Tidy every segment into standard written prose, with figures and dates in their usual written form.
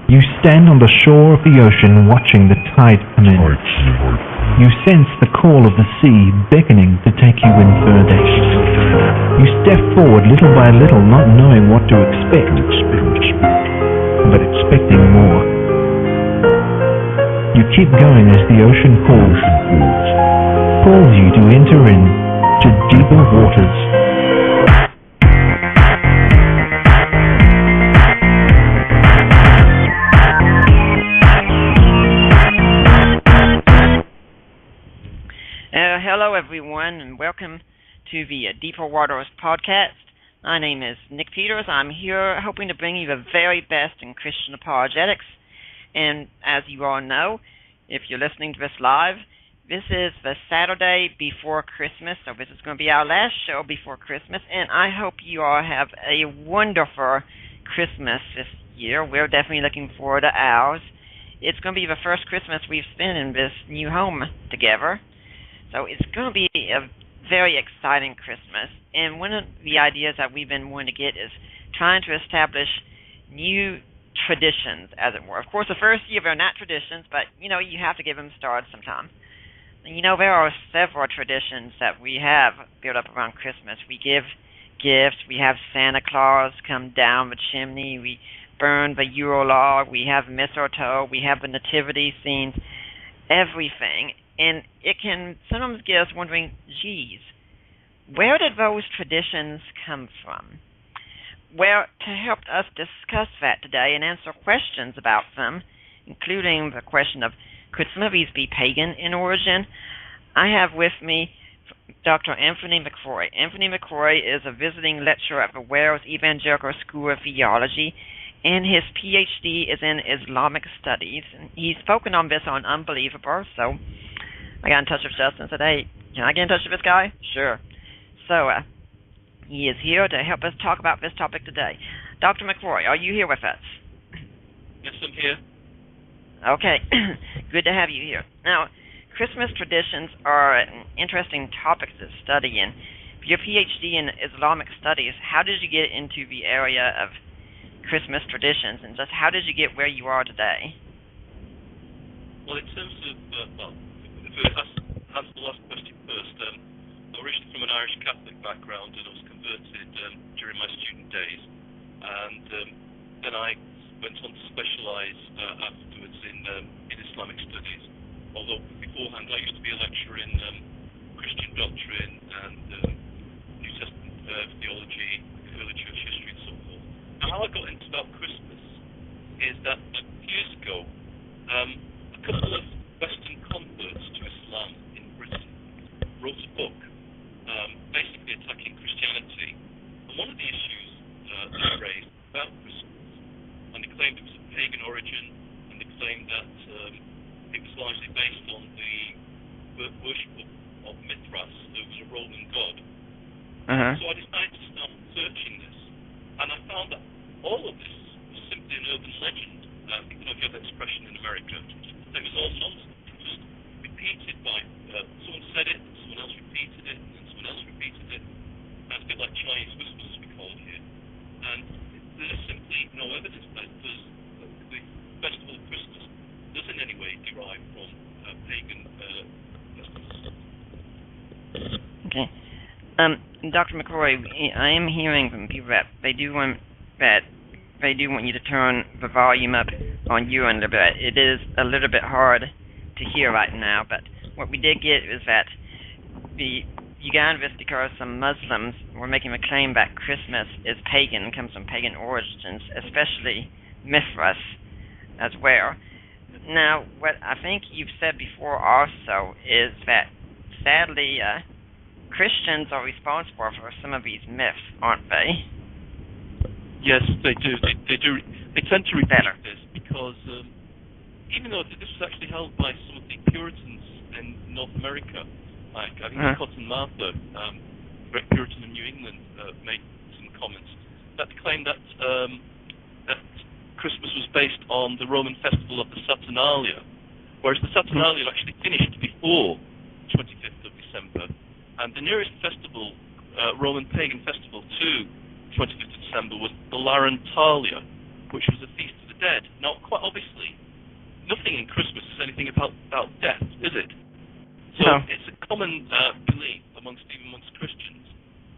You stand on the shore of the ocean watching the tide come in. You sense the call of the sea beckoning to take you in further. You step forward little by little, not knowing what to expect, but expecting more. You keep going as the ocean calls you to enter in to deeper waters. Hello everyone, and welcome to the Deeper Waters podcast. My name is Nick Peters. I'm here hoping to bring you the very best in Christian apologetics. And as you all know, if you're listening to this live, this is the Saturday before Christmas, so this is going to be our last show before Christmas, and I hope you all have a wonderful Christmas this year. We're definitely looking forward to ours. It's going to be the first Christmas we've spent in this new home together. So it's going to be a very exciting Christmas, and one of the ideas that we've been wanting to get is trying to establish new traditions, as it were. Of course, the first year they're not traditions, but, you have to give them started sometime. And, there are several traditions that we have built up around Christmas. We give gifts, we have Santa Claus come down the chimney, we burn the Yule log, we have mistletoe, we have the nativity scenes, everything. And it can sometimes get us wondering, geez, where did those traditions come from? Well, to help us discuss that today and answer questions about them, including the question of, could some of these be pagan in origin, I have with me Dr. Anthony McRoy. Anthony McRoy is a visiting lecturer at the Wales Evangelical School of Theology, and his PhD is in Islamic Studies. And he's spoken on this on Unbelievable, so I got in touch with Justin and said, hey, can I get in touch with this guy? Sure. So, he is here to help us talk about this topic today. Dr. McRoy, are you here with us? Yes, I'm here. Okay. Good to have you here. Now, Christmas traditions are an interesting topic to study, and for your PhD in Islamic Studies, how did you get into the area of Christmas traditions, and just how did you get where you are today? Well, in terms of, answer the last question first. I'm originally from an Irish Catholic background, and I was converted during my student days. And then I went on to specialise afterwards in Islamic studies. Although beforehand I used to be a lecturer in Christian doctrine and New Testament theology, early church history, and so forth. And how I got into about Christmas is that years ago, a couple of Western converts to Islam in Britain wrote a book basically attacking Christianity. And one of the issues they raised about Christmas, and they claimed it was of pagan origin, and they claimed that it was largely based on the worship of Mithras, who was a Roman god. So I decided to start searching this, and I found that all of this was simply an urban legend. I don't know if you have that expression in America. It was all nonsense. It was just repeated by someone said it, someone else repeated it, and then someone else repeated it. That's a bit like Chinese whispers, as we call it here. And there's simply no evidence that the festival of Christmas does in any way derive from pagan festivals. Okay. Dr. McRoy, I am hearing from people that they do want you to turn the volume up on you a little bit. It is a little bit hard to hear right now, but what we did get is that you got this because some Muslims were making a claim that Christmas is pagan, comes from pagan origins, especially Mithras as well. Now, what I think you've said before also is that, sadly, Christians are responsible for some of these myths, aren't they? Yes, they do. They do. They tend to repeat this because even though this was actually held by some of the Puritans in North America, like I think Cotton Mather, great Puritan in New England, made some comments that claimed that that Christmas was based on the Roman festival of the Saturnalia, whereas the Saturnalia actually finished before 25th of December, and the nearest festival, Roman pagan festival to 25th of December was the Larentalia, which was a feast of the dead. Now, quite obviously, nothing in Christmas is anything about death, is it? So No. it's a common belief even amongst Christians,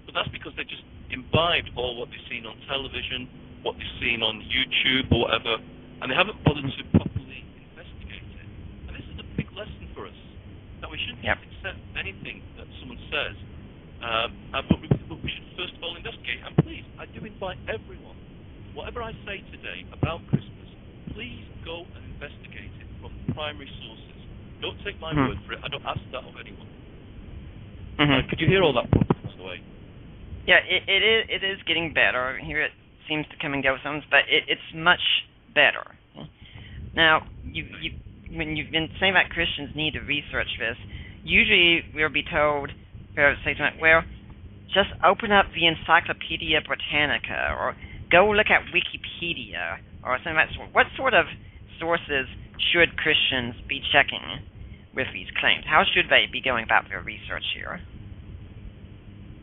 but that's because they just imbibed all what they've seen on television, what they've seen on YouTube or whatever, and they haven't bothered to properly investigate it. And this is a big lesson for us, that we shouldn't just accept anything that someone says, but we should first of all investigate. And please, I do invite everyone, whatever I say today about Christmas, please go and investigate it from primary sources. Don't take my word for it. I don't ask that of anyone. Could you hear all that, by the way? Yeah, it is getting better. Here it seems to come and go some, but it's much better. Now, when you've been saying that Christians need to research this, usually we'll be told, say something, well, just open up the Encyclopedia Britannica, or go look at Wikipedia, or something like that. What sort of sources should Christians be checking with these claims? How should they be going about their research here?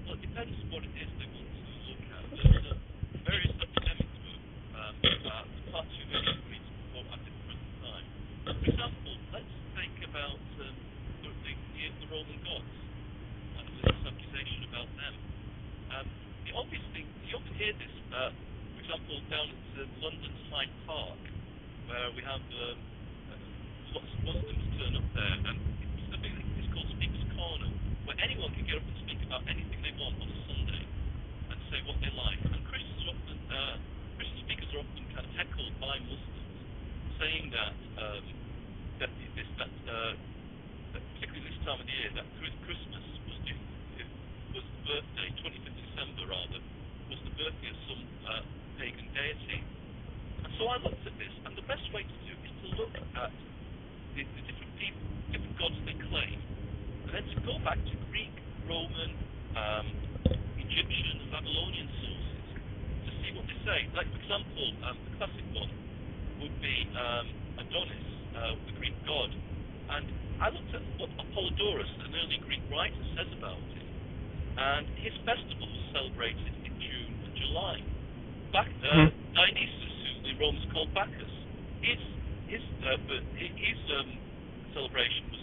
Well, it depends what it is they want to look at. There's various academic books, far too many for me to quote at this present time. For example, let's think about the Roman gods, and this accusation about them. The obvious thing, you often hear this, for example, down at London's Hyde Park, where we have lots of Muslims turn up there, and it's called Speaker's Corner, where anyone can get up and speak about anything they want on a Sunday and say what they like. And Christian speakers are often kind of heckled by Muslims, saying that particularly this time of the year, that Christmas was the birthday, 25th December rather, was the birthday of some pagan deity. And so I looked at this, and the best way to do is to look at the different people, different gods they claim, and then to go back to Greek, Roman, Egyptian, and Babylonian sources to see what they say. Like, for example, the classic one would be Adonis, the Greek god. And I looked at what Apollodorus, an early Greek writer, says about it. And his festival was celebrated in June and July. Dionysus, who the Romans called Bacchus, his celebration was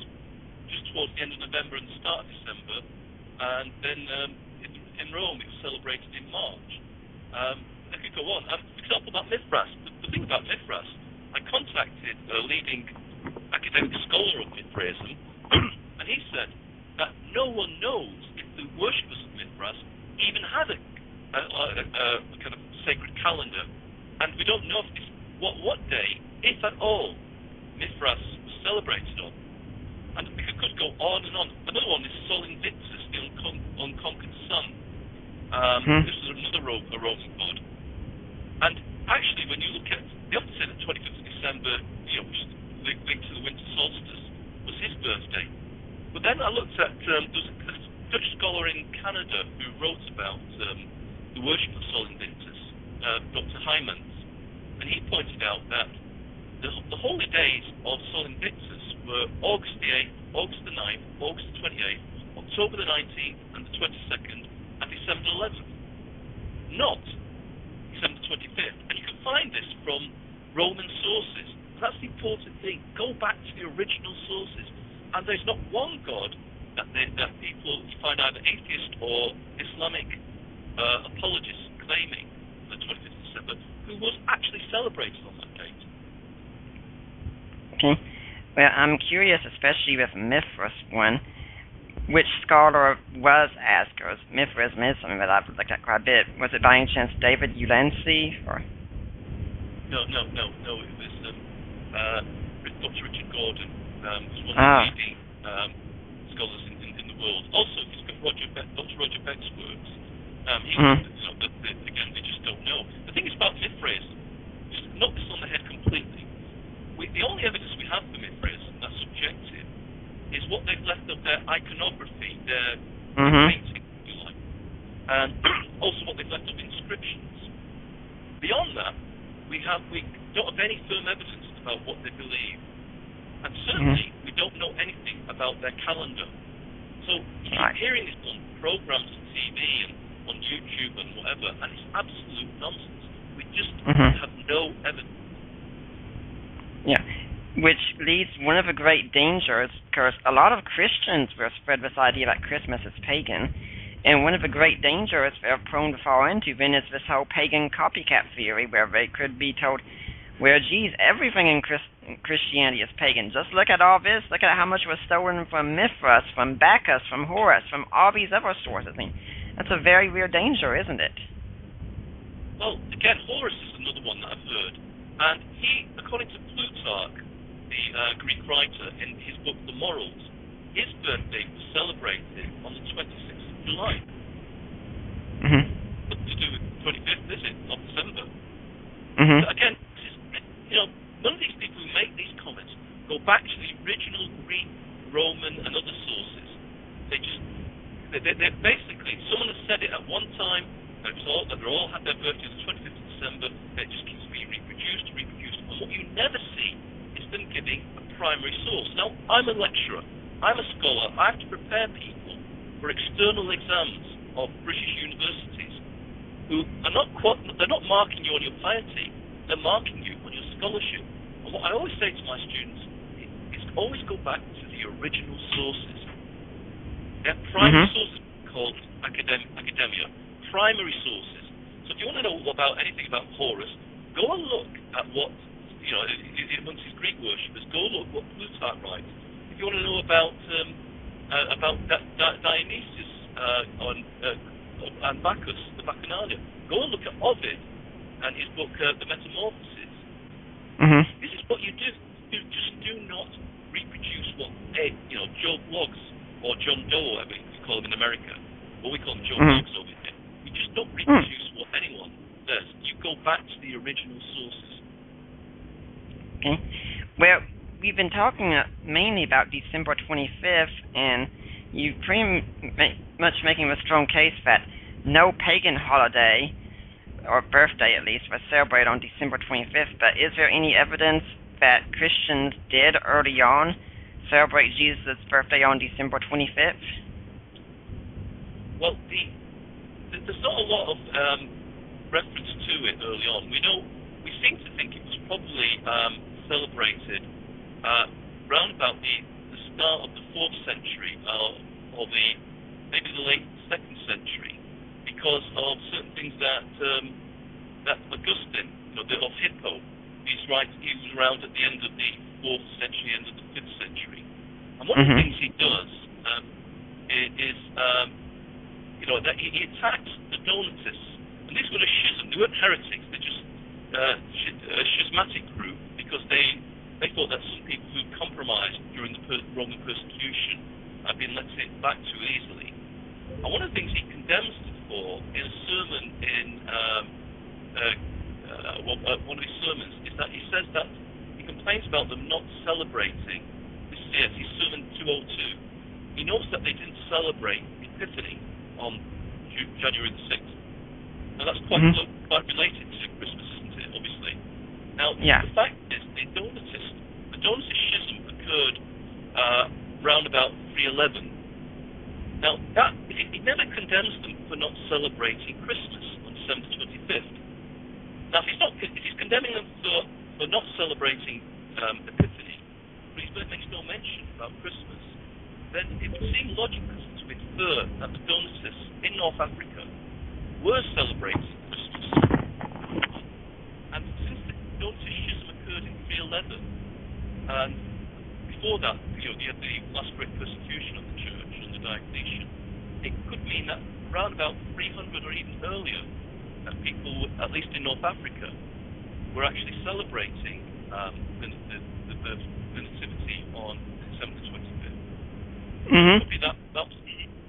just towards the end of November and the start of December, and then in Rome it was celebrated in March. I could go on. For example, about Mithras. The thing about Mithras, I contacted a leading academic scholar of Mithraism, and he said that no one knows if the worshippers of Mithras even had a kind of sacred calendar, and we don't know if what day, if at all, Mithras was celebrated on. And we could go on and on. Another one is Sol Invictus, the unconquered sun. This is another Roman god. And actually, when you look at, they often say that 25th of December, which is linked to the winter solstice, was his birthday. But then I looked at, there was a Dutch scholar in Canada who wrote about the worship of Sol Invictus, Dr. Heymans, and he pointed out that the holy days of Sol Invictus were August the 8th, August the 9th, August the 28th, October the 19th and the 22nd, and December the 11th, not December the 25th. And you can find this from Roman sources. That's the important thing. Go back to the original sources. And there's not one god that people, you find either atheist or Islamic apologists claiming the 25th of December, who was actually celebrated on that date. Okay. Well, I'm curious, especially with Mithras one, which scholar was asked, because Mithras is something that I've looked at quite a bit. Was it by any chance David Ulansey? Or? No. It was Dr. Richard Gordon, who's one of the leading scholars in the world. Also, he's got Dr. Roger Beck's works. Again, they just don't know. The thing is about Mithraism, just knock this on the head completely. The only evidence we have for Mithraism that's subjective is what they've left of their iconography, their painting, if you like, and also what they've left of inscriptions. Beyond that, we don't have any firm evidence about what they believe, and certainly we don't know anything about their calendar. So you keep hearing this on programs on TV and on YouTube and whatever, and it's absolute nonsense. We just have no evidence. Yeah, which leads one of the great dangers, because a lot of Christians will spread this idea that Christmas is pagan, and one of the great dangers they're prone to fall into then is this whole pagan copycat theory, where they could be told, well, geez, everything in Christianity is pagan. Just look at all this. Look at how much was stolen from Mithras, from Bacchus, from Horus, from all these other sources. I mean, that's a very real danger, isn't it? Well, again, Horus is another one that I've heard. And he, according to Plutarch, the Greek writer, in his book The Morals, his birthday was celebrated on the 26th of July. Mm-hmm. Nothing to do with the 25th, is it? Not December. Mm-hmm. So again, none of these people who make these comments go back to the original Greek, Roman, and other sources. They're basically, someone has said it at one time, that they all had their birthday on the 25th of December, and it just keeps being reproduced. And what you never see is them giving a primary source. Now, I'm a lecturer, I'm a scholar, I have to prepare people for external exams of British universities who are they're not marking you on your piety, they're marking you on your scholarship. And what I always say to my students is always go back to the original sources. They're primary sources called academia, primary sources. So if you want to know about anything about Horus, go and look at what, amongst his Greek worshippers, go look what Plutarch writes. If you want to know about Dionysius and Bacchus, the Bacchanalia, go and look at Ovid and his book, The Metamorphoses. Mm-hmm. This is what you do. You just do not reproduce what, Joe Bloggs or John Doe, I mean, we call him in America, or we call him Joe Bloggs over here. You just don't reproduce what anyone says. You go back to the original sources. Okay. Well, we've been talking mainly about December 25th, and you pretty much making a strong case that no pagan holiday, or birthday at least, was celebrated on December 25th, but is there any evidence that Christians did early on celebrate Jesus' birthday on December 25th? Well, there's not a lot of reference to it early on. We seem to think it was probably celebrated around about the start of the 4th century, or maybe the late 2nd century, because of certain things that Augustine, of Hippo, he was around at the end of the 4th century, end of the 5th century. And one of the things he does is that he attacks the Donatists. And these were a schism. They weren't heretics. They're just a schismatic group, because they thought that some people who compromised during the Roman persecution had been let back too easily. And one of the things he condemns them for in a sermon one of his sermons is that he says that he complains about them not celebrating. This is his sermon 202. He notes that they didn't celebrate Epiphany on January the 6th. Now that's quite related to Christmas, isn't it? Obviously. Now the fact is, the Donatist schism occurred round about 311. Now he never condemns them for not celebrating Christmas on December 25th. Now, if he's condemning them for not celebrating Epiphany, but he makes no mention about Christmas, then it would seem logical to infer that the Donatists in North Africa were celebrating Christmas. And since the Donatist schism occurred in 311, and before that, you had the last great persecution of the church under Diocletian, it could mean that around about 300 or even earlier, that people, at least in North Africa, were actually celebrating the Nativity on December 25th.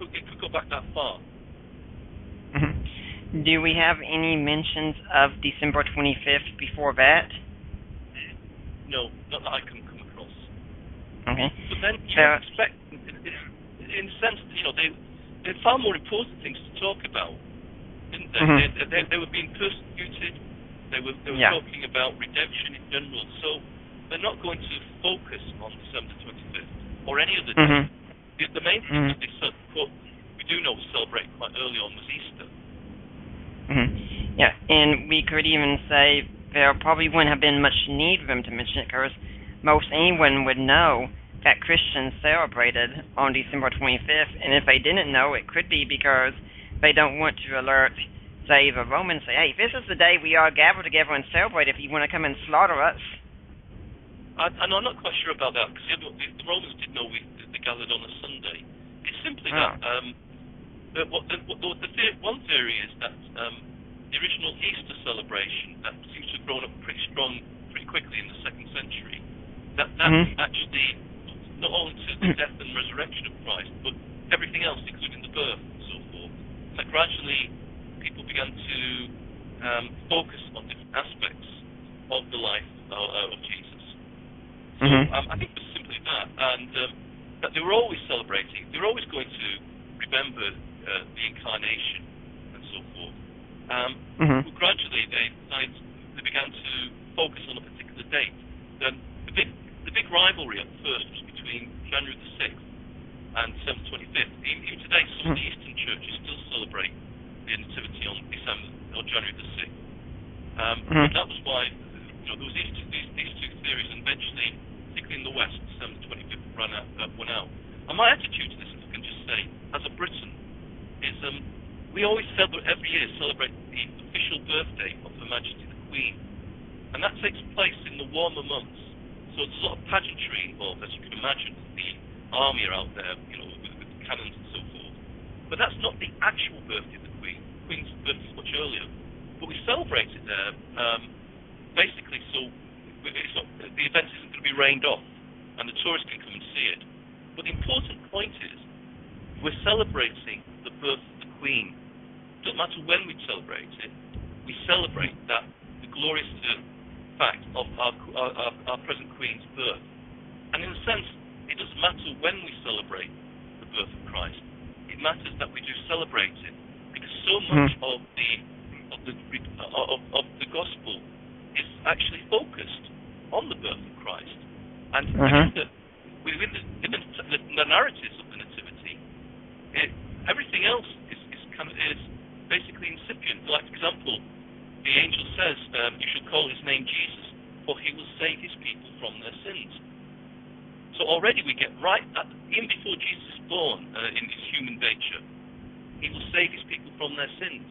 It could go back that far. Do we have any mentions of December 25th before that? No, not that I can come across. Okay. But then you would expect, in a sense, they had far more important things to talk about. Didn't they? They were being persecuted. They were talking about redemption in general. So they're not going to focus on December 25th or any other day. The main thing that we do know was celebrated quite early on was Easter. Yeah, and we could even say there probably wouldn't have been much need for him to mention it, because most anyone would know that Christians celebrated on December 25th, and if they didn't know, it could be because they don't want to alert, say, the Romans, say, hey, this is the day we all gather together and celebrate if you want to come and slaughter us. And I'm not quite sure about that, because the Romans did know they gathered on a Sunday. It's simply that one theory is that the original Easter celebration that seems to have grown up pretty quickly in the 2nd century, that actually, not only to the death and resurrection of Christ, but everything else, including the birth and so forth, that gradually people began to focus on different aspects of the life of Jesus. So I think it was simply that, and that they were always celebrating. They were always going to remember the incarnation and so forth. But gradually, they began to focus on a particular date. The big rivalry at first was between January the 6th and December 25th. Even today, some of the Eastern churches still celebrate the Nativity on January the 6th. And that was why there was these two theories, and eventually, particularly in the West, December 25th won out. And my attitude to this, if I can just say, as a Briton, is we always every year celebrate the official birthday of Her Majesty the Queen, and that takes place in the warmer months. So it's a lot of pageantry involved, as you can imagine. The army are out there, with cannons and so forth. But that's not the actual birthday of the Queen. The Queen's birthday is much earlier. But we celebrate it there, basically, so the event isn't going to be rained off, and the tourists can come and see it. But the important point is, we're celebrating the birth of the Queen. It doesn't matter when we celebrate it, we celebrate that the glorious fact of our present Queen's birth. And in a sense, it doesn't matter when we celebrate the birth of Christ. It matters that we do celebrate it, because so much of the gospel is actually focused on the birth of Christ. And within the narratives of the Nativity, everything else is basically incipient. Like, for example, the angel says, you should call his name Jesus, for he will save his people from their sins. So already we get right even before Jesus is born in his human nature, he will save his people from their sins.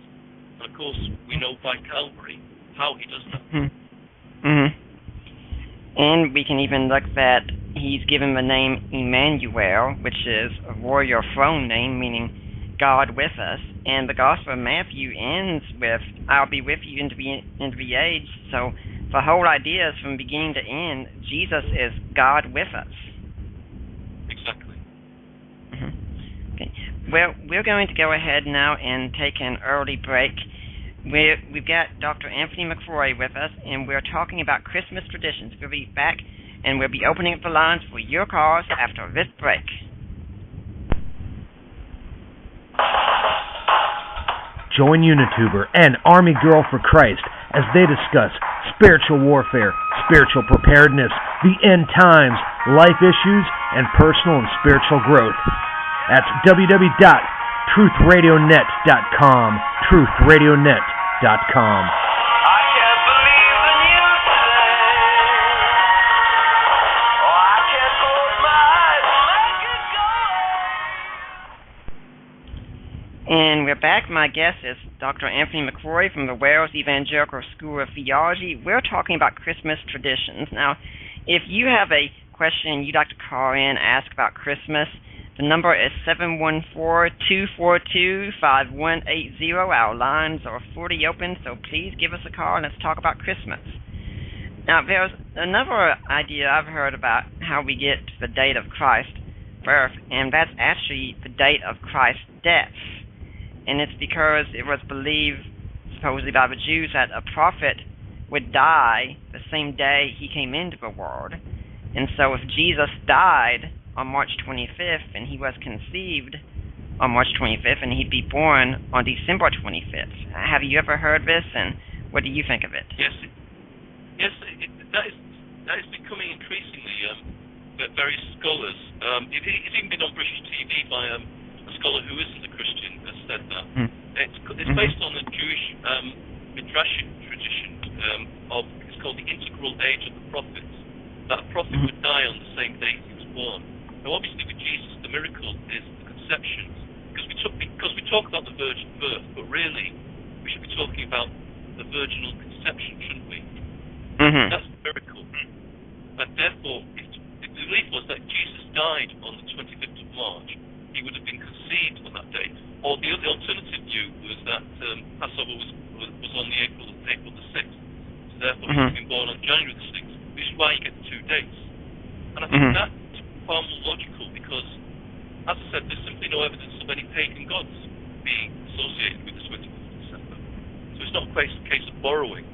And of course, we know by Calvary how he does that. And we can even look that he's given the name Emmanuel, which is a royal throne name, meaning God with us. And the Gospel of Matthew ends with, I'll be with you into the age. So the whole idea is from beginning to end, Jesus is God with us. Exactly. Okay. Well, we're going to go ahead now and take an early break. We've got Dr. Anthony McRoy with us, and we're talking about Christmas traditions. We'll be back, and we'll be opening up the lines for your calls after this break. Join Unituber and Army Girl for Christ as they discuss spiritual warfare, spiritual preparedness, the end times, life issues, and personal and spiritual growth. At www.truthradionet.com, truthradionet.com. And we're back. My guest is Dr. Anthony McRoy from the Wales Evangelical School of Theology. We're talking about Christmas traditions. Now, if you have a question you'd like to call in, ask about Christmas, the number is 714-242-5180. Our lines are fully open, so please give us a call and let's talk about Christmas. Now, there's another idea I've heard about how we get to the date of Christ's birth, and that's actually the date of Christ's death. And it's because it was believed, supposedly by the Jews, that a prophet would die the same day he came into the world. And so if Jesus died on March 25th and he was conceived on March 25th and he'd be born on December 25th. Have you ever heard this, and what do you think of it? Yes, that is becoming increasingly various scholars. It's even been on British TV by a scholar who isn't a Christian has said that. It's based on a Jewish Midrashic tradition of, it's called the integral age of the prophets, that a prophet would die on the same day he was born. Now obviously with Jesus, the miracle is the conception, because we talk about the virgin birth, but really we should be talking about the virginal conception, shouldn't we? That's a miracle. And therefore, if the belief was that Jesus died on the 25th of March, he would have been conceived on that day. Or the alternative view was that Passover was on the April the 6th. So therefore, he would have been born on January the 6th, which is why you get the 2 dates. And I think that's far more logical because, as I said, there's simply no evidence of any pagan gods being associated with the 25th of December. So it's not a case of borrowing.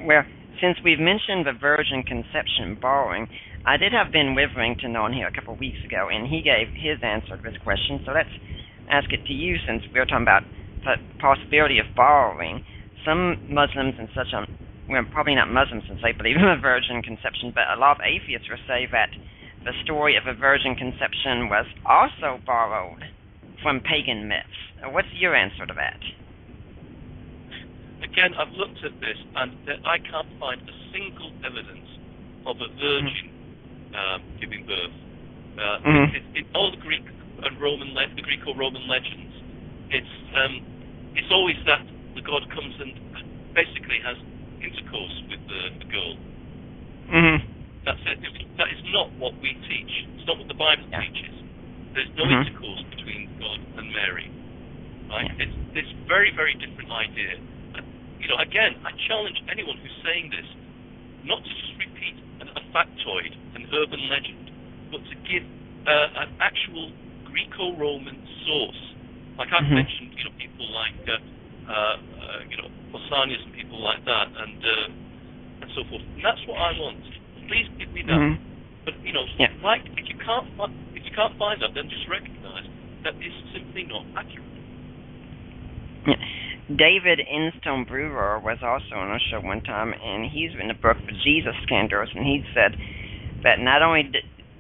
Well, since we've mentioned the virgin conception borrowing, I did have Ben Witherington on here a couple of weeks ago, and he gave his answer to this question. So let's ask it to you, since we're talking about the possibility of borrowing. Some Muslims and such, well, probably not Muslims since they believe in the virgin conception, but a lot of atheists will say that the story of a virgin conception was also borrowed from pagan myths. What's your answer to that? Again, I've looked at this, and I can't find a single evidence of a virgin giving birth. In all the Greek and Roman, the Greek or Roman legends, it's always that the god comes and basically has intercourse with the girl. That's it. That is not what we teach. It's not what the Bible teaches. There's no intercourse between God and Mary. Right? It's this very, very different idea. Again, I challenge anyone who's saying this not to just repeat a factoid, an urban legend, but to give an actual Greco-Roman source. Like I've mentioned, people like Pausanias and people like that, and so forth. And that's what I want. Please give me that. But like if you can't find that, then just recognise that it's simply not accurate. David Instone Brewer was also on a show one time, and he's written a book for Jesus Scandals, and he said that not only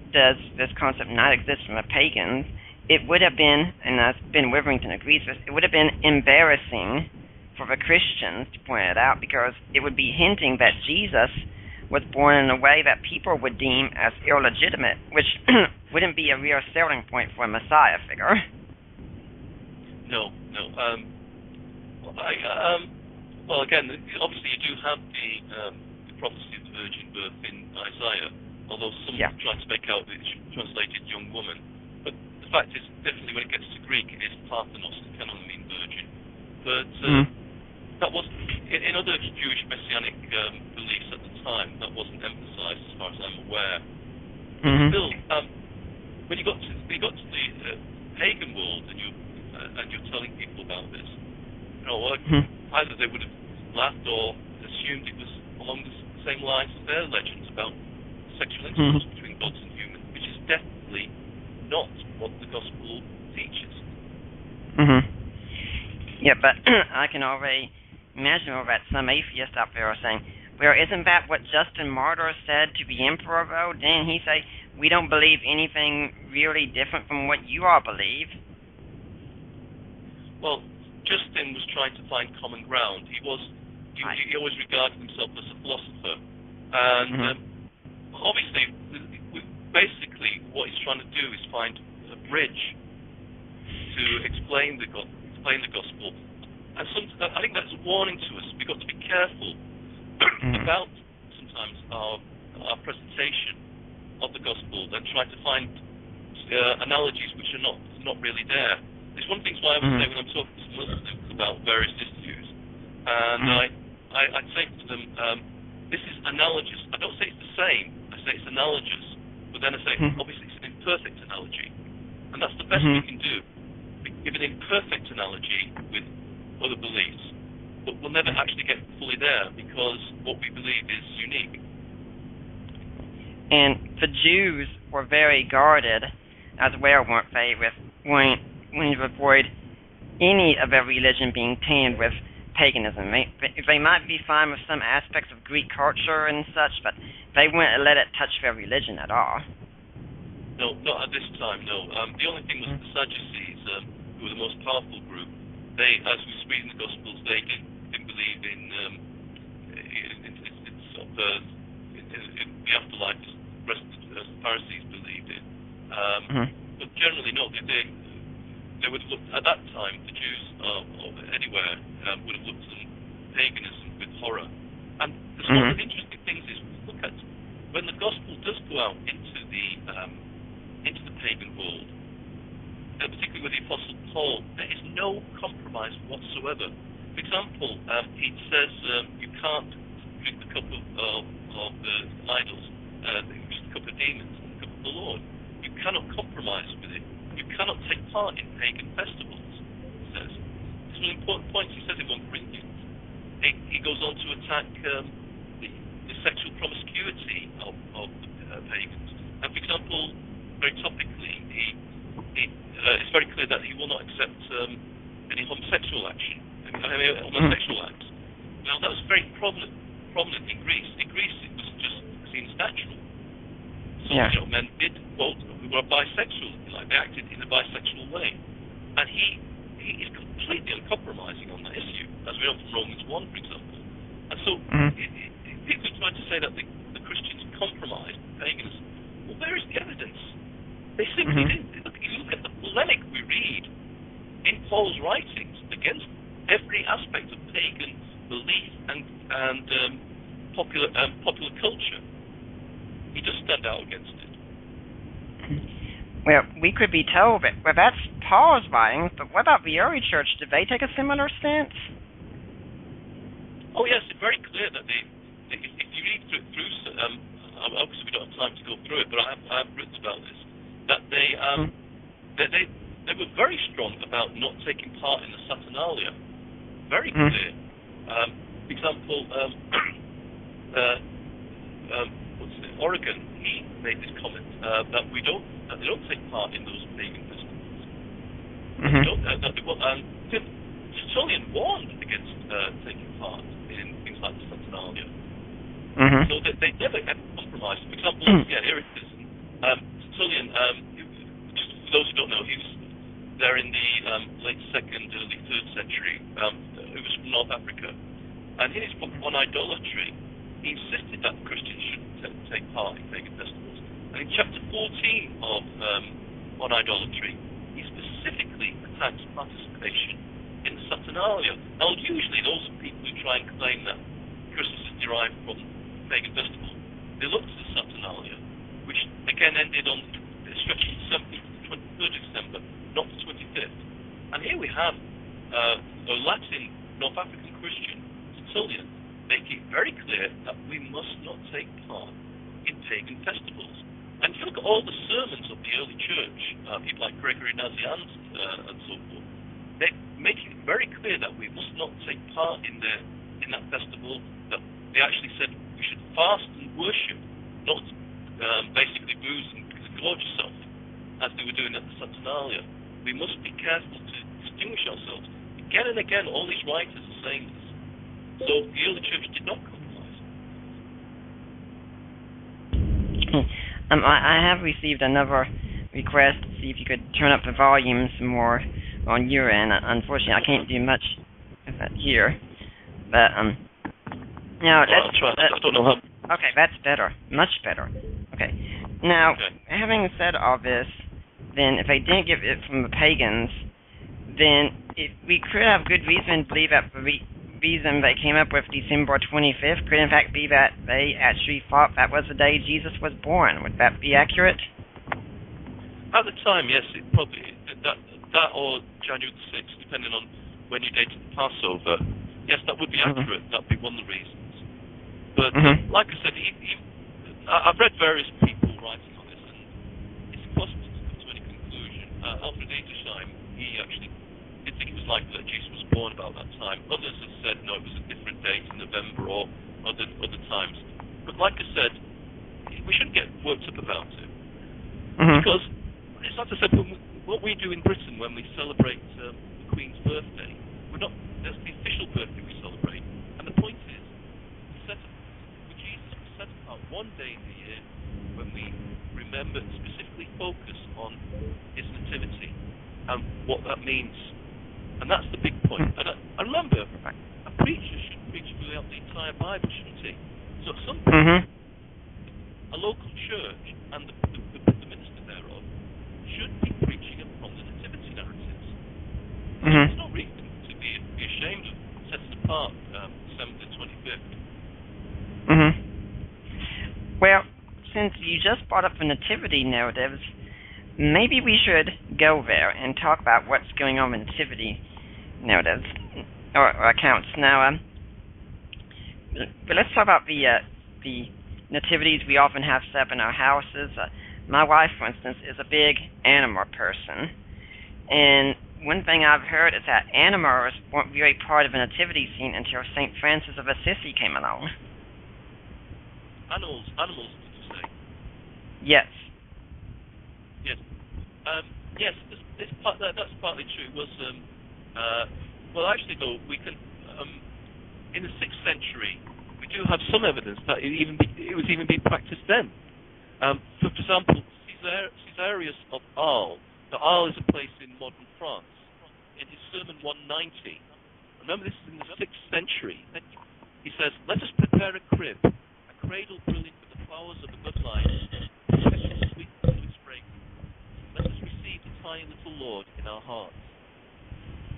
does this concept not exist from the pagans, it would have been, and as Ben Witherington agrees with, it would have been embarrassing for the Christians to point it out, because it would be hinting that Jesus was born in a way that people would deem as illegitimate, which wouldn't be a real selling point for a Messiah figure. No. Well, again, obviously you do have the prophecy of the virgin birth in Isaiah, although some try to make out that it's translated young woman. But the fact is, definitely when it gets to Greek, it is Parthenos, it cannot mean virgin. But that was in other Jewish messianic beliefs at the time. That wasn't emphasized, as far as I'm aware. But still, when you got to the pagan world and you're telling people about this, either they would have laughed or assumed it was along the same lines as their legends about sexual intercourse between gods and humans, which is definitely not what the gospel teaches. Yeah, but I can already imagine that some atheists out there are saying, well, isn't that what Justin Martyr said to the emperor, though? Didn't he say, we don't believe anything really different from what you all believe? Well, Justin was trying to find common ground. He always regarded himself as a philosopher, and obviously, basically, what he's trying to do is find a bridge to explain the gospel. And I think that's a warning to us. We've got to be careful about sometimes our presentation of the gospel and try to find analogies which are not really there. It's one of the things why I would say when I'm talking to Muslims about various issues, and I'd say to them, this is analogous. I don't say it's the same, I say it's analogous, but then I say, obviously it's an imperfect analogy, and that's the best we can do. Give an imperfect analogy with other beliefs, but we'll never actually get fully there, because what we believe is unique. And the Jews were very guarded as well, weren't they, with when you avoid any of their religion being tainted with paganism. They might be fine with some aspects of Greek culture and such, but they wouldn't let it touch their religion at all. No, not at this time, no. The only thing was the Sadducees, who were the most powerful group. They, as we read in the Gospels, they didn't believe in in the afterlife as the Pharisees believed in. But generally, no. They would have looked at that time. The Jews or anywhere would have looked at paganism with horror. And there's one of the interesting things is look at when the gospel does go out into the pagan world, particularly with the Apostle Paul, there is no compromise whatsoever. For example, he says you can't drink the cup of the idols, the cup of demons, and the cup of the Lord. You cannot compromise with it. You cannot take part in pagan festivals, he says. It's an important point. He says in 1 Corinthians. He goes on to attack the sexual promiscuity of the pagans. And for example, very topically, it's very clear that he will not accept any homosexual action, homosexual acts. Now, that was very prominent in Greece. In Greece, it was just seen as natural. So, men did, quote, who were bisexual, like they acted in a bisexual way. And he is completely uncompromising on that issue, as we know from Romans 1, for example. And so, people try to say that the Christians compromised paganism. Well, where is the evidence? They simply didn't. Look, if you look at the polemic we read in Paul's writings against every aspect of pagan belief and popular culture, he does stand out against it. Well, we could be told that, well, that's Paul's writings, but what about the early church? Did they take a similar stance? Oh, yes, it's very clear that if you read through obviously we don't have time to go through it, but I have written about this, that they were very strong about not taking part in the Saturnalia. Very clear. For example, Oregon, he made this comment that they don't take part in those pagan festivals. Tertullian warned against taking part in things like the Saturnalia. So that they never ever compromised. For example, here it is. Tertullian, just for those who don't know, he was there in the late 2nd, early 3rd century. He was from North Africa. And in his book On Idolatry, he insisted that Christians shouldn't take part in pagan festivals. And in chapter 14 of On Idolatry, he specifically attacks participation in the Saturnalia. Now, usually those people who try and claim that Christmas is derived from pagan festival, they looked at the Saturnalia, which again ended on stretching from the 23rd of December, not the 25th. And here we have a Latin North African Christian, Tertullian, making it very clear that we must not take part in pagan festivals. And if you look at all the sermons of the early church, people like Gregory Nazianz and so forth, they're making it very clear that we must not take part in that festival. That they actually said we should fast and worship, not basically booze and gorge yourself, as they were doing at the Saturnalia. We must be careful to distinguish ourselves. Again and again, all these writers are saying this. So the early church did not compromise. I have received another request to see if you could turn up the volume some more on your end. Unfortunately, I can't do much of that here. But, now, I don't know how. Okay, that's better. Much better. Okay. Now, having said all this, then if they didn't get it from the pagans, then we could have good reason to believe that the reason they came up with December 25th could in fact be that they actually thought that was the day Jesus was born. Would that be accurate? At the time, yes, it probably that or January the 6th, depending on when you dated the Passover. Yes, that would be accurate. That would be one of the reasons. But like I said, I've read various people writing on this, and it's impossible to come to any conclusion. Alfred Edersheim, he actually did think it was likely that Jesus was born about that time. Others have said no, it was a different date in November or other times. But like I said, we shouldn't get worked up about it. Because it's like I said, what we do in Britain when we celebrate the Queen's birthday, that's the official birthday we celebrate. And the point is, Jesus was set apart one day in the year when we remember and specifically focus on his nativity and what that means. And that's the big point. And remember, a preacher should preach throughout the entire Bible, shouldn't he? So at some point, a local church and the minister thereof should be preaching upon the nativity narratives. There's no reason to be ashamed of setting apart December the 25th. Well, since you just brought up the nativity narratives, maybe we should go there and talk about what's going on with nativity narratives or accounts. Now, but let's talk about the nativities we often have set up in our houses. My wife, for instance, is a big animal person, and one thing I've heard is that animals weren't very part of a nativity scene until St. Francis of Assisi came along. Animals, did you say? Yes. Yes. Yes, that's partly true. Was well, actually, though, we can in the 6th century we do have some evidence that it was even being practiced then. For example, Caesarius of Arles. Now, Arles is a place in modern France. In his sermon 190, remember this is in the 6th century. He says, "Let us prepare a crib, a cradle brilliant with the flowers of the good life, special sweetness of its fragrance. Let us receive the tiny little Lord in our hearts."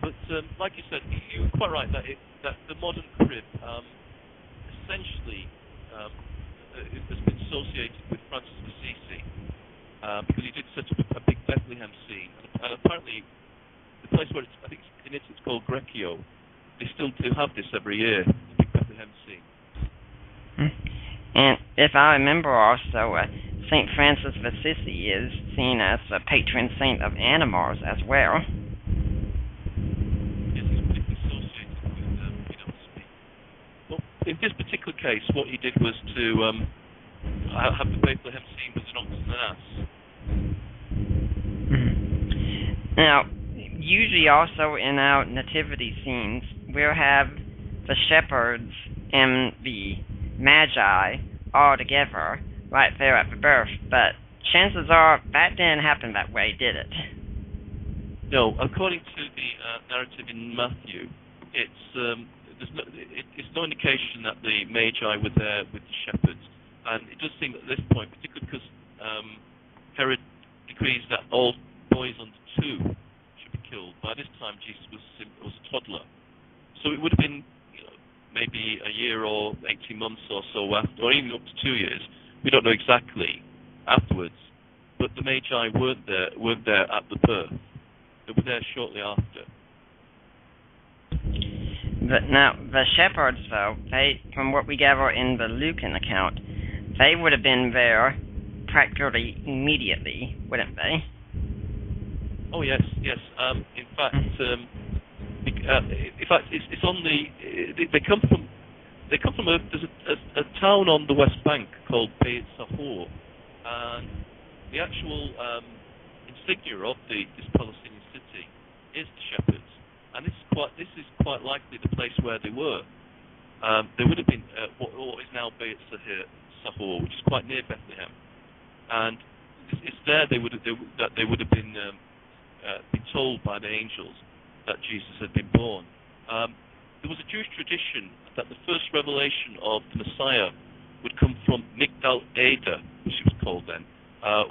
But like you said, you're quite right that the modern crib essentially has been associated with Francis of Assisi because he did set up a big Bethlehem scene, and apparently the place where I think it's called Greccio. They still do have this every year, the big Bethlehem scene. And if I remember also, St. Francis of Assisi is seen as the patron saint of animals as well. Yes, he's particularly associated with being able to speak. Well, in this particular case, what he did was to have the Bethlehem scene with an ox and an ass. Now, usually also in our nativity scenes, we'll have the shepherds and the magi all together right there at the birth, but chances are that didn't happen that way, did it? No, according to the narrative in Matthew, it's no indication that the magi were there with the shepherds, and it does seem at this point, particularly because Herod decrees that all boys under 2 should be killed. By this time, Jesus was a toddler, so it would have been maybe a year or 18 months or so after, or even up to 2 years. We don't know exactly afterwards, but the Magi weren't there at the birth. They were there shortly after. But now, the shepherds, though, from what we gather in the Lucan account, they would have been there practically immediately, wouldn't they? Oh yes. In fact, it's on the. They come from there's a town on the West Bank called Beit Sahor, and the actual insignia of this Palestinian city is the shepherds, and this is quite likely the place where they were. They would have been what is now Beit Sahor, which is quite near Bethlehem, and it's there they would have been told by the angels that Jesus had been born. There was a Jewish tradition that the first revelation of the Messiah would come from Migdal Eder, which it was called then,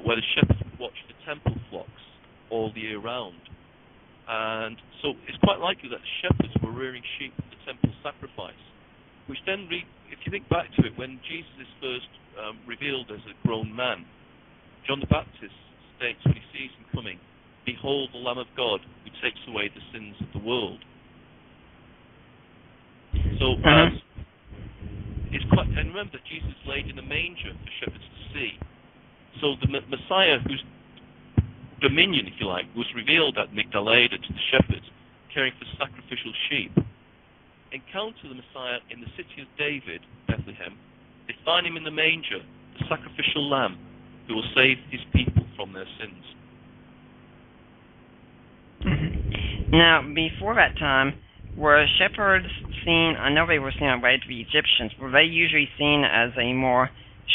where the shepherds would watch the temple flocks all the year round. And so it's quite likely that the shepherds were rearing sheep for the temple sacrifice, which then, if you think back to it, when Jesus is first revealed as a grown man, John the Baptist states when he sees him coming, "Behold the Lamb of God who takes away the sins of the world." So it's quite, and remember that Jesus laid in a manger for shepherds to see. So the Messiah, whose dominion, if you like, was revealed at Migdal Eder to the shepherds, caring for sacrificial sheep, encounter the Messiah in the city of David, Bethlehem. They find him in the manger, the sacrificial lamb, who will save his people from their sins. Now, before that time, were shepherds seen, I know they were seen on the way to the Egyptians, were they usually seen as a more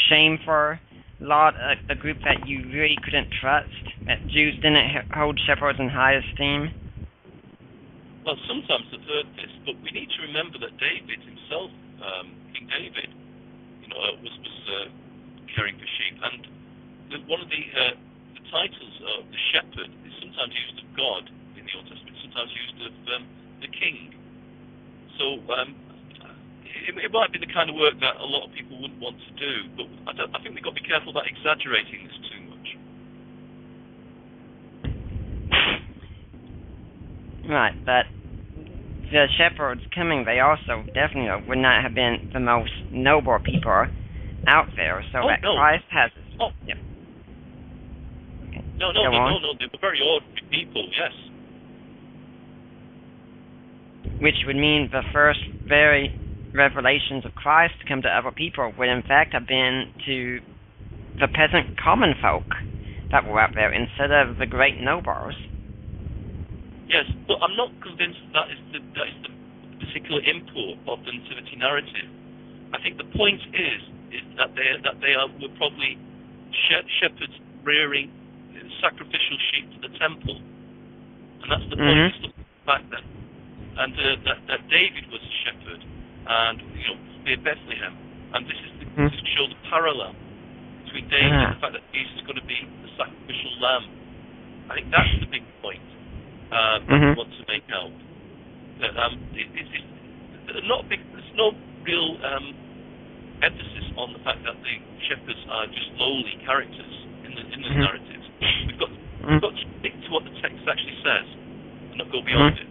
shameful lot, a group that you really couldn't trust, that Jews didn't hold shepherds in high esteem? Well, sometimes I've heard this, but we need to remember that David himself, King David, caring for sheep. And one of the titles of the shepherd is sometimes used of God in the Old Testament, sometimes used of the king. So it might be the kind of work that a lot of people wouldn't want to do, but I think we've got to be careful about exaggerating this too much. Right, but the shepherds coming, they also definitely would not have been the most noble people out there, so Christ has... Oh. Yep. Okay. No, they were very ordinary people, yes. Which would mean the first very revelations of Christ to come to other people would in fact have been to the peasant common folk that were out there instead of the great nobles. Yes, but I'm not convinced that is the particular import of the nativity narrative. I think the point is that were probably shepherds rearing sacrificial sheep for the temple, and that's the point. Just looking back then, and that David was a shepherd, and near Bethlehem, and this is to show the parallel between David and the fact that Jesus is going to be the sacrificial lamb. I think that's the big point that we want to make out. That there's no real emphasis on the fact that the shepherds are just lowly characters in the narratives. We've got to stick to what the text actually says and not go beyond it.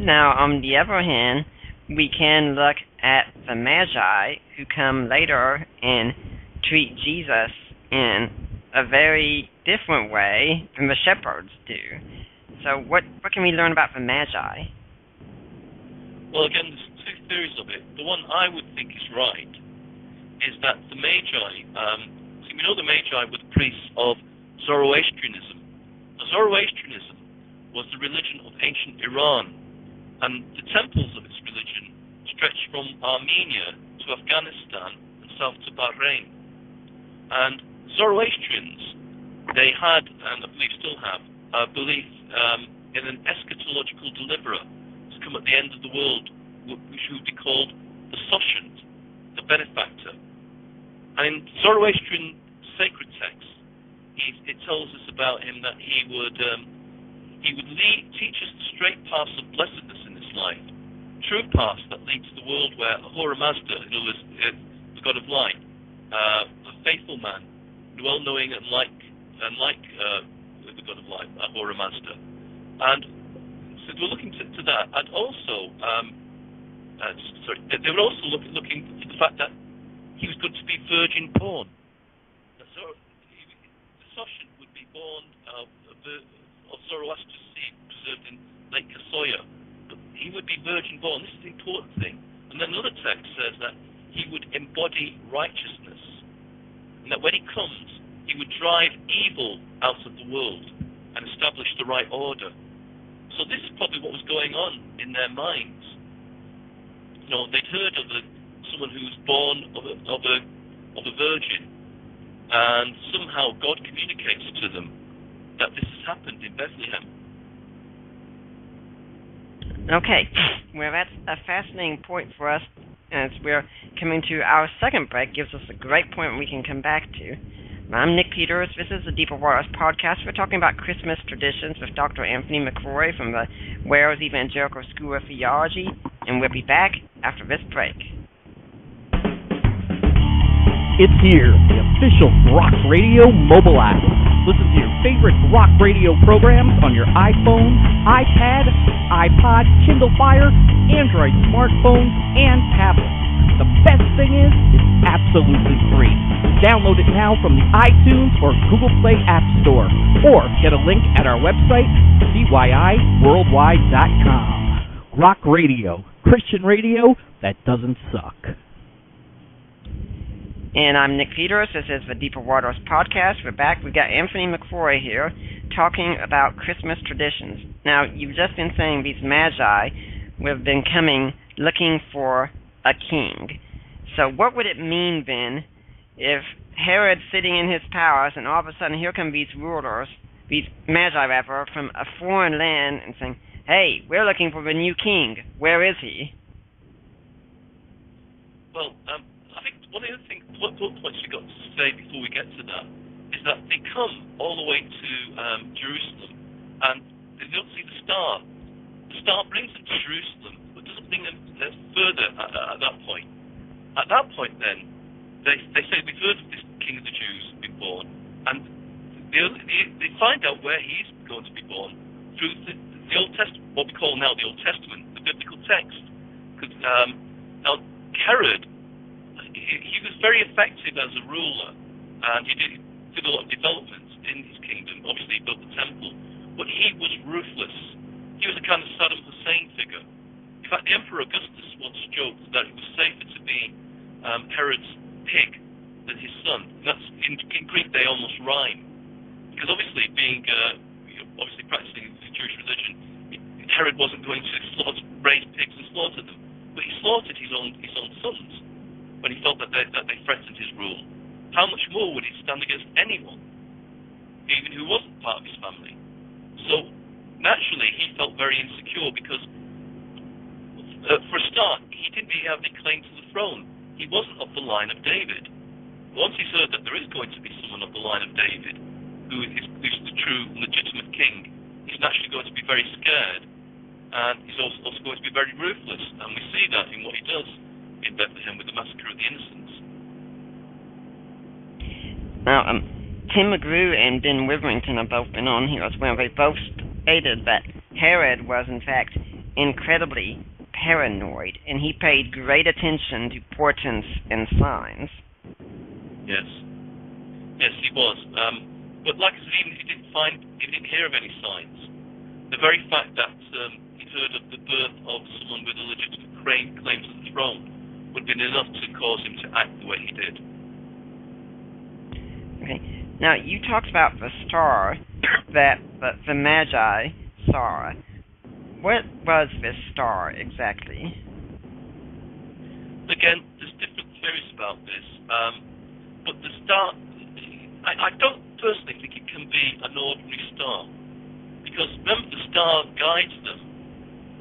Now, on the other hand, we can look at the Magi who come later and treat Jesus in a very different way than the shepherds do. So what can we learn about the Magi? Well, again, there's two theories of it. The one I would think is right is that the Magi, we know the Magi were the priests of Zoroastrianism. Now, Zoroastrianism was the religion of ancient Iran, and the temples of its religion stretched from Armenia to Afghanistan and south to Bahrain. And Zoroastrians, they had, and I believe still have, a belief in an eschatological deliverer to come at the end of the world, which would be called the Soshant, the benefactor. And in Zoroastrian sacred texts, it tells us about him that he would teach us the straight paths of blessedness in this life, true paths that lead to the world where Ahura Mazda, in other words, the God of light, a faithful man, well-knowing and like the God of light, Ahura Mazda. And so we're looking to that, and also, they were also looking for the fact that he was going to be virgin born. So the Soshant would be born of Zoroaster's seed, preserved in Lake Kasoya, but he would be virgin born. This is the important thing. And then another text says that he would embody righteousness, and that when he comes, he would drive evil out of the world and establish the right order. So this is probably what was going on in their minds. They'd heard of someone who was born of a virgin, and somehow God communicates to them that this has happened in Bethlehem. Okay, well, that's a fascinating point for us as we're coming to our second break. Gives us a great point we can come back to. I'm Nick Peters. This is the Deeper Waters podcast. We're talking about Christmas traditions with Dr. Anthony McRoy from the Wales Evangelical School of Theology, and we'll be back after this break. It's here, the official Rock Radio mobile app. Listen to your favorite rock radio programs on your iPhone, iPad, iPod, Kindle Fire, Android smartphones, and tablets. The best thing is, it's absolutely free. Download it now from the iTunes or Google Play App Store, or get a link at our website, cyiworldwide.com. Rock Radio, Christian radio that doesn't suck. And I'm Nick Peters. This is the Deeper Waters podcast. We're back. We've got Anthony McRoy here talking about Christmas traditions. Now, you've just been saying these Magi have been coming looking for a king. So what would it mean then if Herod's sitting in his palace and all of a sudden here come these rulers, these Magi rather, from a foreign land and saying, hey, we're looking for the new king. Where is he? Well, I think one of the points we got to say before we get to that is that they come all the way to Jerusalem, and they don't see the star. The star brings them to Jerusalem, but doesn't bring them further at that point. At that point, then, they say, we've heard of this King of the Jews being born, and they find out where he's going to be born through the Old Testament, what we call now the Old Testament, the biblical text. Because now Herod, he was very effective as a ruler, and he did a lot of development in his kingdom. Obviously, he built the temple, but he was ruthless. He was a kind of Saddam Hussein figure. In fact, the Emperor Augustus once joked that it was safer to be Herod's pig than his son. That's in Greek they almost rhyme, because obviously being obviously practicing the Jewish religion, Herod wasn't going to raise pigs and slaughter them, but he slaughtered his own sons when he felt that they threatened his rule. How much more would he stand against anyone, even who wasn't part of his family? So naturally, he felt very insecure because, for a start, he didn't really have any claim to the throne. He wasn't of the line of David. Once he's heard that there is going to be someone of the line of David, who's the true, legitimate king, he's naturally going to be very scared, and he's also going to be very ruthless. And we see that in what he does in Bethlehem with the massacre of the innocents. Now, Tim McGrew and Ben Witherington have both been on here as well. They both stated that Herod was, in fact, incredibly paranoid, and he paid great attention to portents and signs. Yes, he was. But like I said, even if he didn't hear of any signs, the very fact that he heard of the birth of someone with a legitimate claim to the throne would have been enough to cause him to act the way he did. Okay. Now, you talked about the star that the Magi saw. What was this star exactly? Again, there's different theories about this, but the star, I don't personally think it can be an ordinary star, because remember, the star guides them.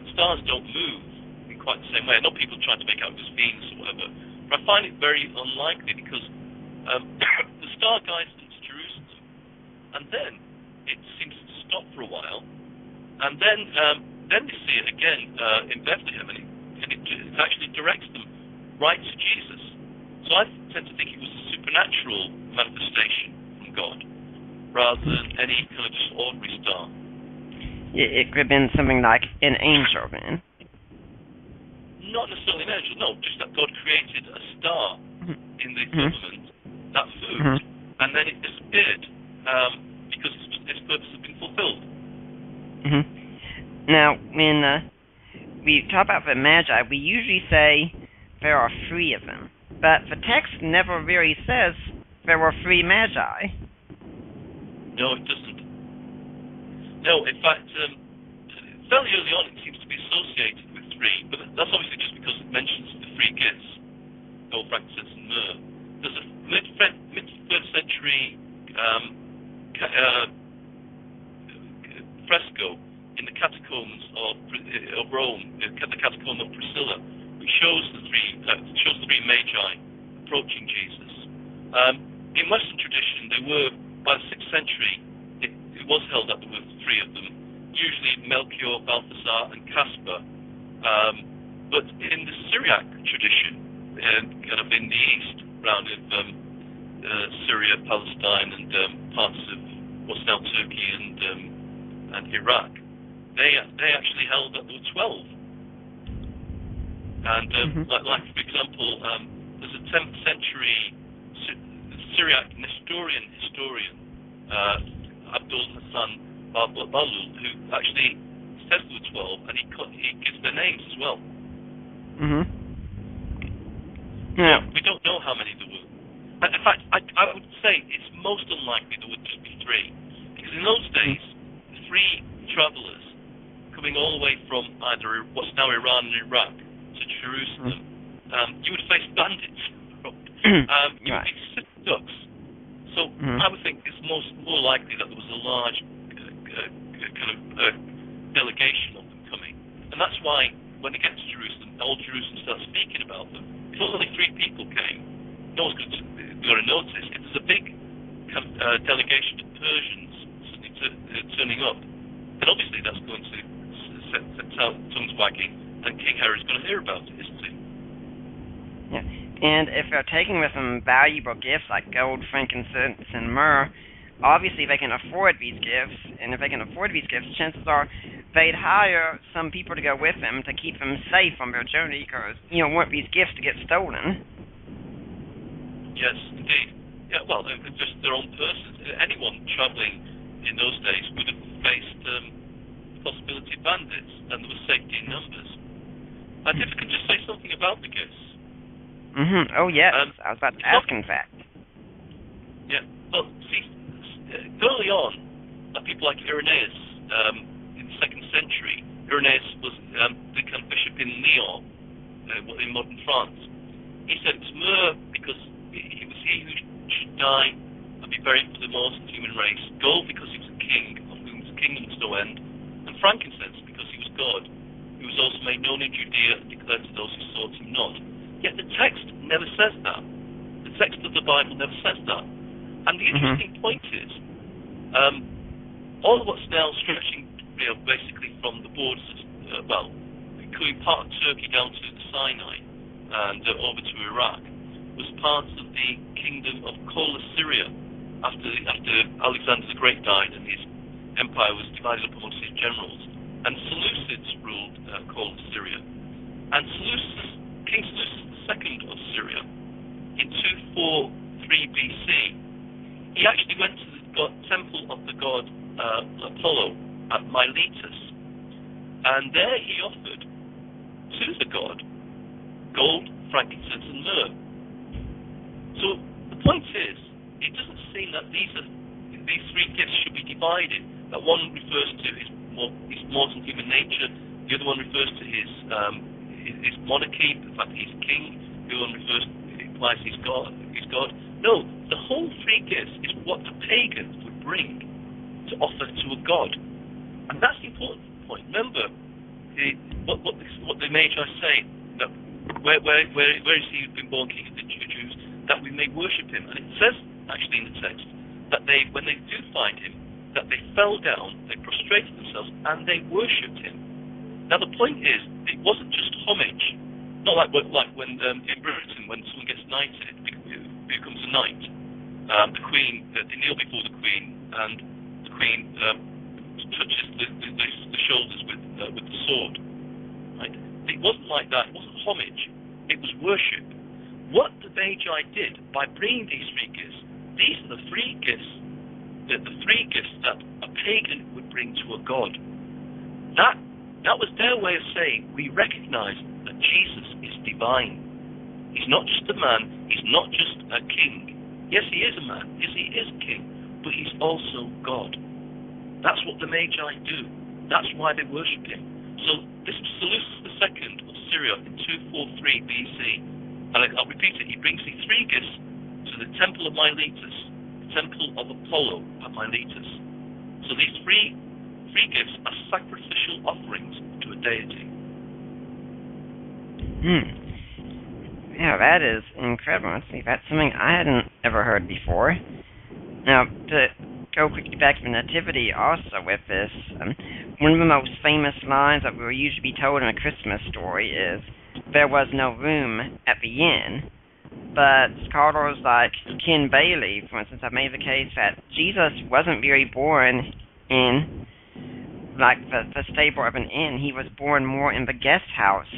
The stars don't move in quite the same way. I know people try to make out it was Venus or whatever, but I find it very unlikely, because the star guides them to Jerusalem, and then it seems to stop for a while, and then they see it again in Bethlehem, and it actually directs them right to Jesus. So I tend to think it was a supernatural manifestation from God, rather than any kind of just ordinary star. It could have been something like an angel, then? Not necessarily an angel, no, just that God created a star in the firmament that moved, and then it disappeared because its purpose had been fulfilled. Now, when we talk about the Magi, we usually say there are 3 of them, but the text never really says there were 3 Magi. No, it doesn't. No, in fact, fairly early on it seems to be associated with 3, but that's obviously just because it mentions the 3 gifts, gold, frankincense, and myrrh. There's a mid-3rd century fresco in the catacombs of Rome, the catacomb of Priscilla, which shows the 3 Magi approaching Jesus. In Western tradition, they were, by the 6th century, it was held that there were 3 of them, usually Melchior, Balthasar, and Caspar. But in the Syriac tradition, kind of in the east, around Syria, Palestine, and parts of what's now Turkey and Iraq, they actually held that there were 12. And like for example, there's a 10th century Syriac historian Abdul Hassan Balul, who actually says there were 12, and he gives their names as well. Yeah. We don't know how many there were. In fact, I would say it's most unlikely there would just be 3, because in those days, 3 travelers coming all the way from either what's now Iran and Iraq to Jerusalem, you would face bandits. You would be city ducks. So I would think it's more likely that there was a large kind of delegation of them coming, and that's why when they get to Jerusalem, all Jerusalem starts speaking about them. If only 3 people came, no one's going to notice. If there's a big delegation of Persians turning up, then obviously that's going to set tongues wagging, and King Herod's going to hear about it, isn't he? Yeah. And if they're taking with them valuable gifts like gold, frankincense, and myrrh, obviously they can afford these gifts, and if they can afford these gifts, chances are they'd hire some people to go with them to keep them safe on their journey, because you don't want these gifts to get stolen. Yes, indeed. Yeah, well, they're just their own persons. Anyone travelling in those days would have faced the possibility of bandits, and there was safety in numbers. And if I could just say something about the gifts. Oh, yes. I was about to ask, in fact. Yeah. Well, see, early on, people like Irenaeus, in the 2nd century, Irenaeus was the kind of bishop in Lyon, in modern France. He said it was myrrh because he was he who should die and be buried for the most human race. Gold because he was a king, of whose kingdom was no end. And frankincense because he was God, who was also made known in Judea and declared to those who sought him not. Yet the text never says that. The text of the Bible never says that. And the interesting point is, all of what's now stretching, basically from the borders of, including part of Turkey down to the Sinai and over to Iraq, was part of the kingdom of Assyria after Alexander the Great died and his empire was divided up amongst his generals. And Seleucids ruled Assyria. And King Seleucus II of Syria, in 243 BC, he actually went to the temple of the god Apollo at Miletus, and there he offered to the god gold, frankincense, and myrrh. So the point is, it doesn't seem that these 3 gifts should be divided. That one refers to his mortal human nature, the other one refers to his monarchy, the fact that he's king. The other one implies he's God. No, the whole 3 gifts is what the pagan would bring to offer to a god, and that's the important point. Remember, what the Magi say, that where is he who's been born king of the Jews, that we may worship him. And it says actually in the text that when they do find him, that they fell down, they prostrated themselves, and they worshipped him. Now the point is, it wasn't just homage. Not like when in Britain, when someone gets knighted, becomes a knight. The queen, they kneel before the queen, and the queen touches the shoulders with the sword. Right? It wasn't like that. It wasn't homage. It was worship. What the Magi did by bringing these 3 gifts, these are the 3 gifts. The 3 gifts that a pagan would bring to a god. That was their way of saying, we recognize that Jesus is divine. He's not just a man, he's not just a king. Yes, he is a man, yes, he is a king, but he's also God. That's what the Magi do. That's why they worship him. So this was Seleucus II of Syria in 243 BC. And I'll repeat it, he brings these 3 gifts to the temple of Miletus, the temple of Apollo at Miletus. So these 3 gifts are sacrificial offerings to a deity. Yeah, that is incredible. Let's see, that's something I hadn't ever heard before. Now, to go quickly back to the Nativity also with this, one of the most famous lines that we'll usually be told in a Christmas story is, there was no room at the inn. But scholars like Ken Bailey, for instance, have made the case that Jesus wasn't really born in like the stable of an inn. He was born more in the guest house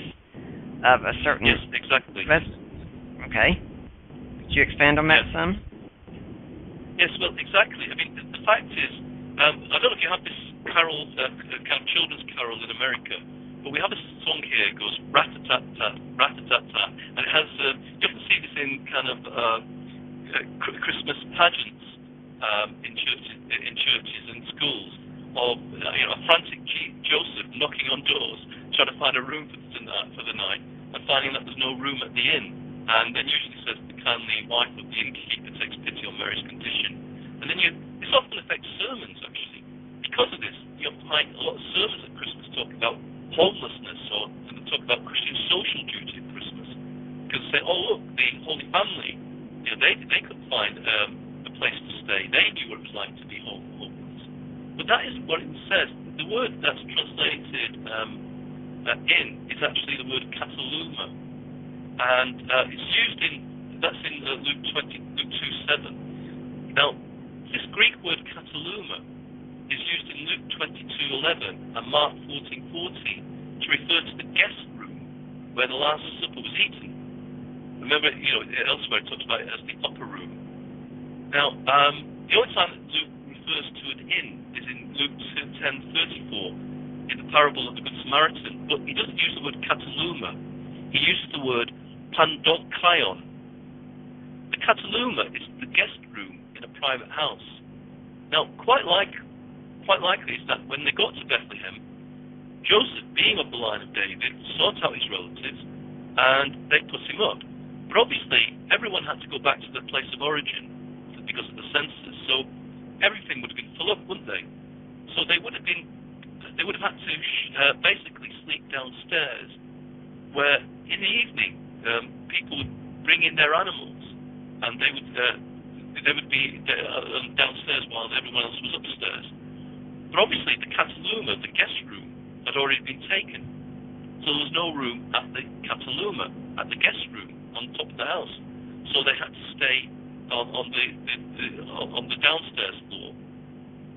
of a certain... Yes, exactly. Okay. Could you expand on that some? Yes, well, exactly. I mean, the fact is, I don't know if you have this carol, kind of children's carol in America, but we have a song here. It goes rat-a-tat-tat, rat-a-tat-tat, and it has. You often see this in kind of Christmas pageants in churches and schools, of a frantic Joseph knocking on doors, trying to find a room for the night, and finding that there's no room at the inn. And then usually says the kindly wife of the innkeeper takes pity on Mary's condition. And then this often affects sermons, actually. Because of this, you'll find a lot of sermons at Christmas talk about homelessness, and they talk about Christian social duty at Christmas, because they say, oh look, the Holy Family, they could find a place to stay. They knew what it was like to be homeless. But that isn't what it says. The word that's translated in is actually the word kataluma, and it's used that's in Luke 2:7. Now, this Greek word kataluma is used in Luke 22:11 and Mark 14:14 to refer to the guest room where the Last Supper was eaten. Remember, elsewhere it talks about it as the upper room. Now, the only time that Luke refers to an inn is in Luke 10:34 in the parable of the Good Samaritan, but he doesn't use the word kataluma. He uses the word pandokaion. The kataluma is the guest room in a private house. Now, quite likely is that when they got to Bethlehem, Joseph, being of the line of David, sought out his relatives and they put him up. But obviously, everyone had to go back to their place of origin because of the census, so everything would have been full up, wouldn't they? So they would have had to basically sleep downstairs, where in the evening people would bring in their animals, and they would be downstairs while everyone else was upstairs. But obviously, the kataluma, the guest room, had already been taken, so there was no room at the kataluma, at the guest room on top of the house. So they had to stay on the downstairs floor,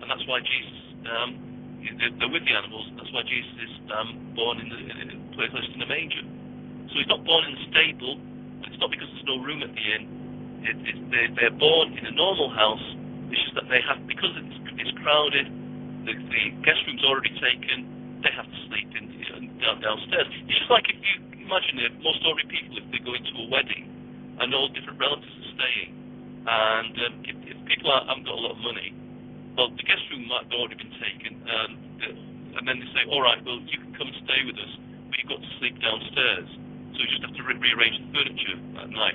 and that's why Jesus. They're with the animals. That's why Jesus is born placed in a manger. So he's not born in a stable. It's not because there's no room at the inn. They're born in a normal house. It's just that they have, because it's crowded, the guest room's already taken. They have to sleep downstairs. It's just like if you imagine it, most ordinary people, if they go into a wedding and all different relatives are staying, and if people haven't got a lot of money, well, the guest room might have already been taken, and then they say, all right, well, you can come and stay with us, but you've got to sleep downstairs. So you just have to rearrange the furniture at night.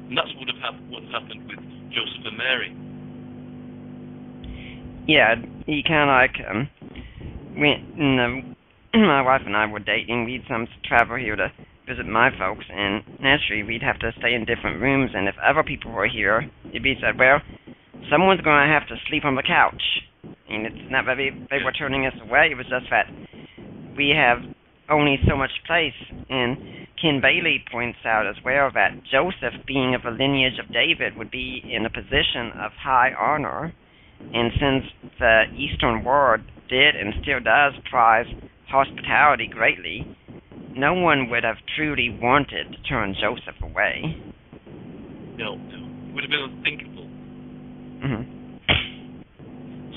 And that's what happened with Joseph and Mary. Yeah, you kind of like, when my wife and I were dating, we'd travel here to visit my folks, and naturally we'd have to stay in different rooms, and if other people were here, it'd be said, well, someone's going to have to sleep on the couch. And it's not that they were turning us away, it was just that we have only so much place. And Ken Bailey points out as well that Joseph, being of the lineage of David, would be in a position of high honor. And since the Eastern world did and still does prize hospitality greatly, no one would have truly wanted to turn Joseph away. No, it would have been unthinkable. Mm-hmm.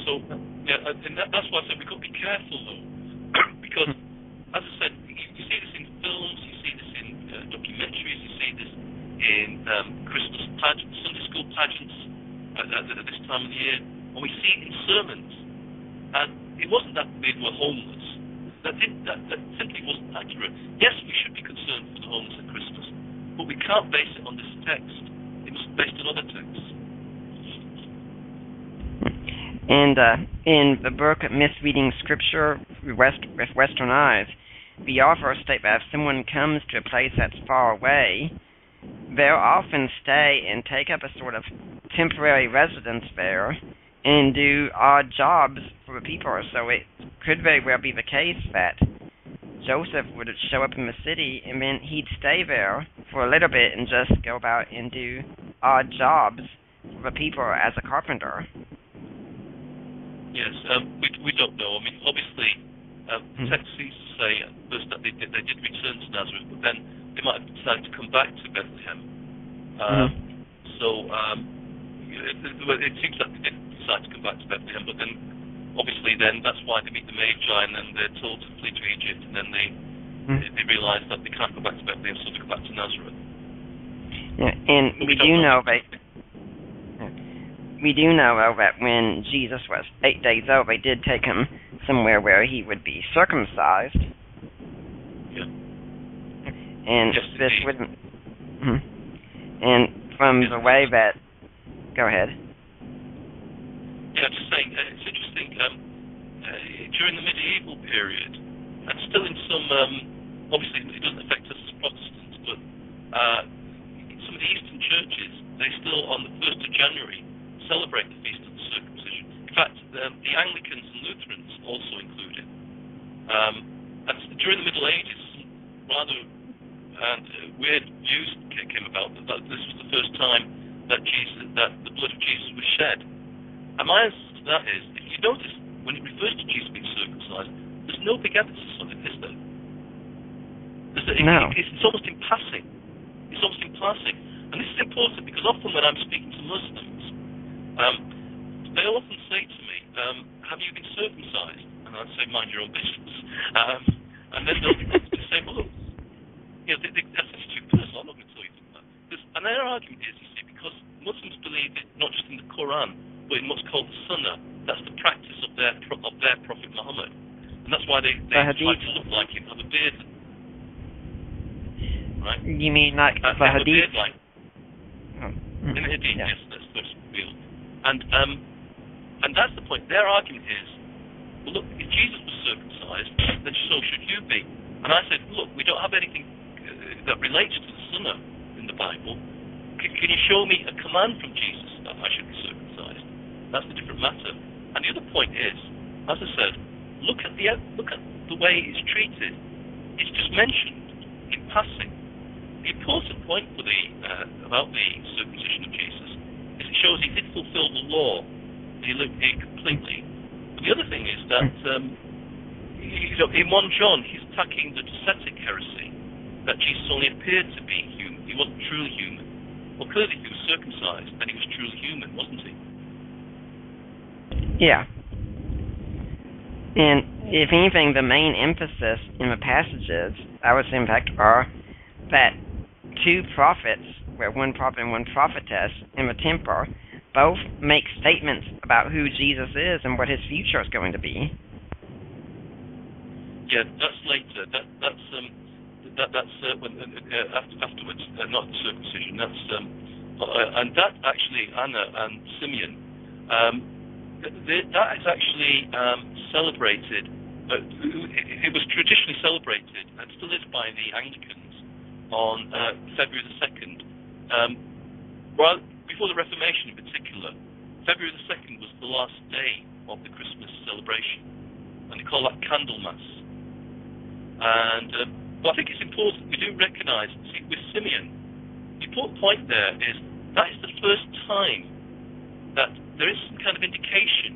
So, and that's why I said we've got to be careful, though, because, as I said, you see this in films, you see this in documentaries, you see this in Christmas pageants, Sunday school pageants at this time of the year, and we see it in sermons. And it wasn't that they were homeless. That simply wasn't accurate. Yes, we should be concerned for the homeless at Christmas, but we can't base it on this text. It must be based on other texts. And in the book Misreading Scripture with Western Eyes, the author states that if someone comes to a place that's far away, they'll often stay and take up a sort of temporary residence there and do odd jobs for the people. So it could very well be the case that Joseph would show up in the city and then he'd stay there for a little bit and just go about and do odd jobs for the people as a carpenter. Yes, we don't know. I mean, obviously, text seems to say first that they did return to Nazareth, but then they might have decided to come back to Bethlehem. So it seems that they did decide to come back to Bethlehem, but then obviously then that's why they meet the Magi, and then they're told to flee to Egypt, and then they realise that they can't go back to Bethlehem, so they go back to Nazareth. Yeah, and we do know that when Jesus was 8 days old, they did take him somewhere where he would be circumcised. Yeah. And yes, this indeed. wouldn't. And from the way that, go ahead. Yeah, just saying, it's interesting. During the medieval period, and still in some, obviously it doesn't affect us as Protestants, but in some of the Eastern churches, they still, on the 1st of January, celebrate the Feast of the Circumcision. In fact, the Anglicans and Lutherans also include it. And during the Middle Ages, rather weird views came about that this was the first time that the blood of Jesus was shed. And my answer to that is, if you notice, when it refers to Jesus being circumcised, there's no big emphasis on it, is there? No. It's almost in passing. It's almost in passing. And this is important because often when I'm speaking to Muslims, they'll often say to me, have you been circumcised? And I'd say, mind your own business. And then they'll say, well, look, that's too personal. I'm not going to tell you that. And their argument is, you see, because Muslims believe it not just in the Quran, but in what's called the Sunnah. That's the practice of their Prophet Muhammad. And that's why they try to look like him, have a beard. Right? You mean like the have hadith? A beard like. In the hadith, yeah. yes, that's real. And that's the point. Their argument is, well, look, if Jesus was circumcised, then so should you be. And I said, look, we don't have anything that relates to the Sunnah in the Bible. Can you show me a command from Jesus that I should be circumcised? That's a different matter. And the other point is, as I said, look at the way it's treated. It's just mentioned in passing. The important point about the circumcision of Jesus is it shows he did fulfill the law. He lived it completely. But the other thing is that in 1 John he's attacking the Docetic heresy that Jesus only appeared to be human. He wasn't truly human. Well, clearly he was circumcised and he was truly human, wasn't he? Yeah. And if anything, the main emphasis in the passages, I would say, in fact, are that two prophets, where one prophet and one prophetess in the temple, both make statements about who Jesus is and what his future is going to be. Yeah, that's later. That's when afterwards, not the circumcision. That's and that actually Anna and Simeon. That is actually celebrated. It was traditionally celebrated and still is by the Anglicans on February the 2nd. Well, before the Reformation in particular, February the 2nd was the last day of the Christmas celebration, and they call that Candlemas. And but I think it's important we do recognise, see, with Simeon, the important point there is that is the first time that there is some kind of indication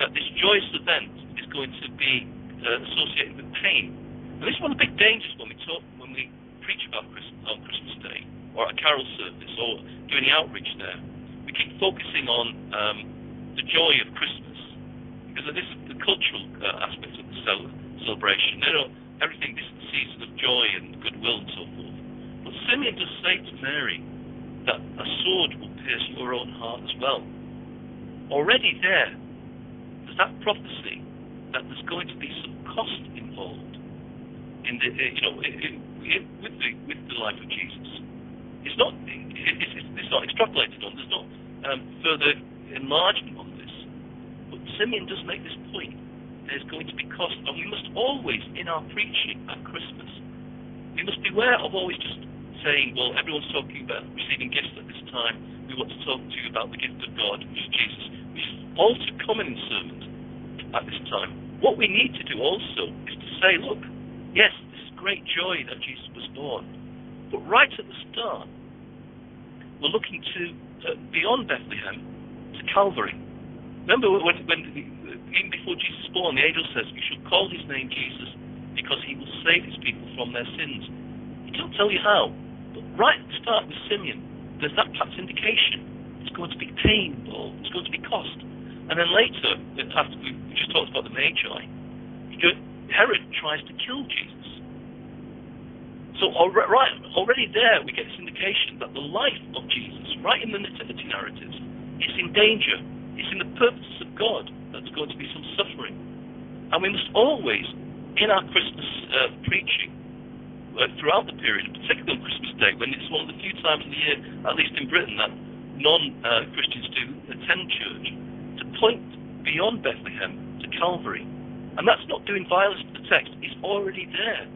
that this joyous event is going to be associated with pain. And this is one of the big dangers when we preach about Christmas on Christmas Day, or at a carol service, or doing the outreach there. We keep focusing on the joy of Christmas, because this is the cultural aspect of the celebration. Everything, this is the season of joy and goodwill and so forth. But Simeon does say to Mary that a sword will pierce your own heart as well. Already there's that prophecy that there's going to be some cost involved in with the life of Jesus. It's not extrapolated on. There's not further enlargement on this. But Simeon does make this point. There's going to be cost, and we must always, in our preaching at Christmas, we must beware of always just saying, well, everyone's talking about receiving gifts at this time. We want to talk to you about the gift of God, which is Jesus, which is all too common in sermons at this time. What we need to do also is to say, look, yes, this is great joy that Jesus was born, but right at the start, we're looking to beyond Bethlehem to Calvary. Remember when even before Jesus was born, the angel says, "You shall call his name Jesus, because he will save his people from their sins." He doesn't tell you how, but right at the start with Simeon, there's that perhaps indication. It's going to be pain involved. It's going to be cost. And then later, after we just talked about the Magi, Herod tries to kill Jesus. So already there, we get this indication that the life of Jesus, right in the nativity narratives, is in danger. It's in the purposes of God that there's going to be some suffering. And we must always, in our Christmas preaching, throughout the period, particularly on Christmas Day, when it's one of the few times of the year, at least in Britain, that non-Christians do attend church, to point beyond Bethlehem to Calvary. And that's not doing violence to the text. It's already there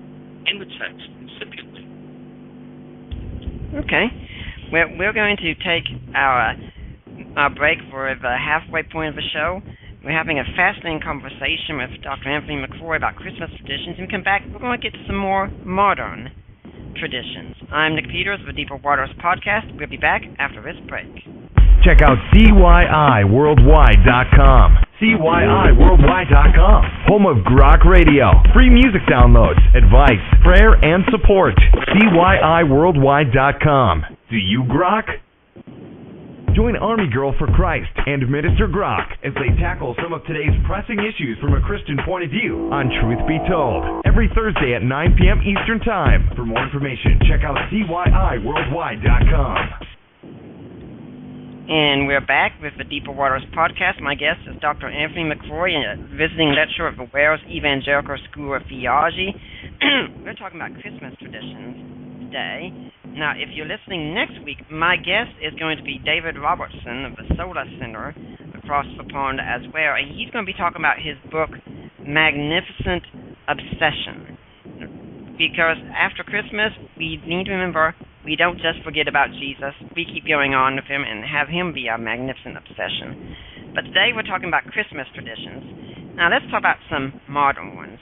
in the text, incipiently. Okay. We're going to take our break for the halfway point of the show. We're having a fascinating conversation with Dr. Anthony McRoy about Christmas traditions. And we come back, we're going to get to some more modern traditions. I'm Nick Peters of the Deeper Waters Podcast. We'll be back after this break. Check out CYIWorldwide.com. CYIWorldwide.com. Home of Grok Radio. Free music downloads, advice, prayer, and support. CYIWorldwide.com. Do you grok? Join Army Girl for Christ and Minister Grok as they tackle some of today's pressing issues from a Christian point of view on Truth Be Told. Every Thursday at 9 p.m. Eastern Time. For more information, check out CYIWorldwide.com. And we're back with the Deeper Waters Podcast. My guest is Dr. Anthony McRoy, a visiting lecturer at the Wales Evangelical School of Theology. We're talking about Christmas traditions today. Now, if you're listening next week, my guest is going to be David Robertson of the Solar Center across the pond as well. And he's going to be talking about his book, Magnificent Obsession. Because after Christmas, we need to remember we don't just forget about Jesus. We keep going on with him and have him be our magnificent obsession. But today we're talking about Christmas traditions. Now let's talk about some modern ones.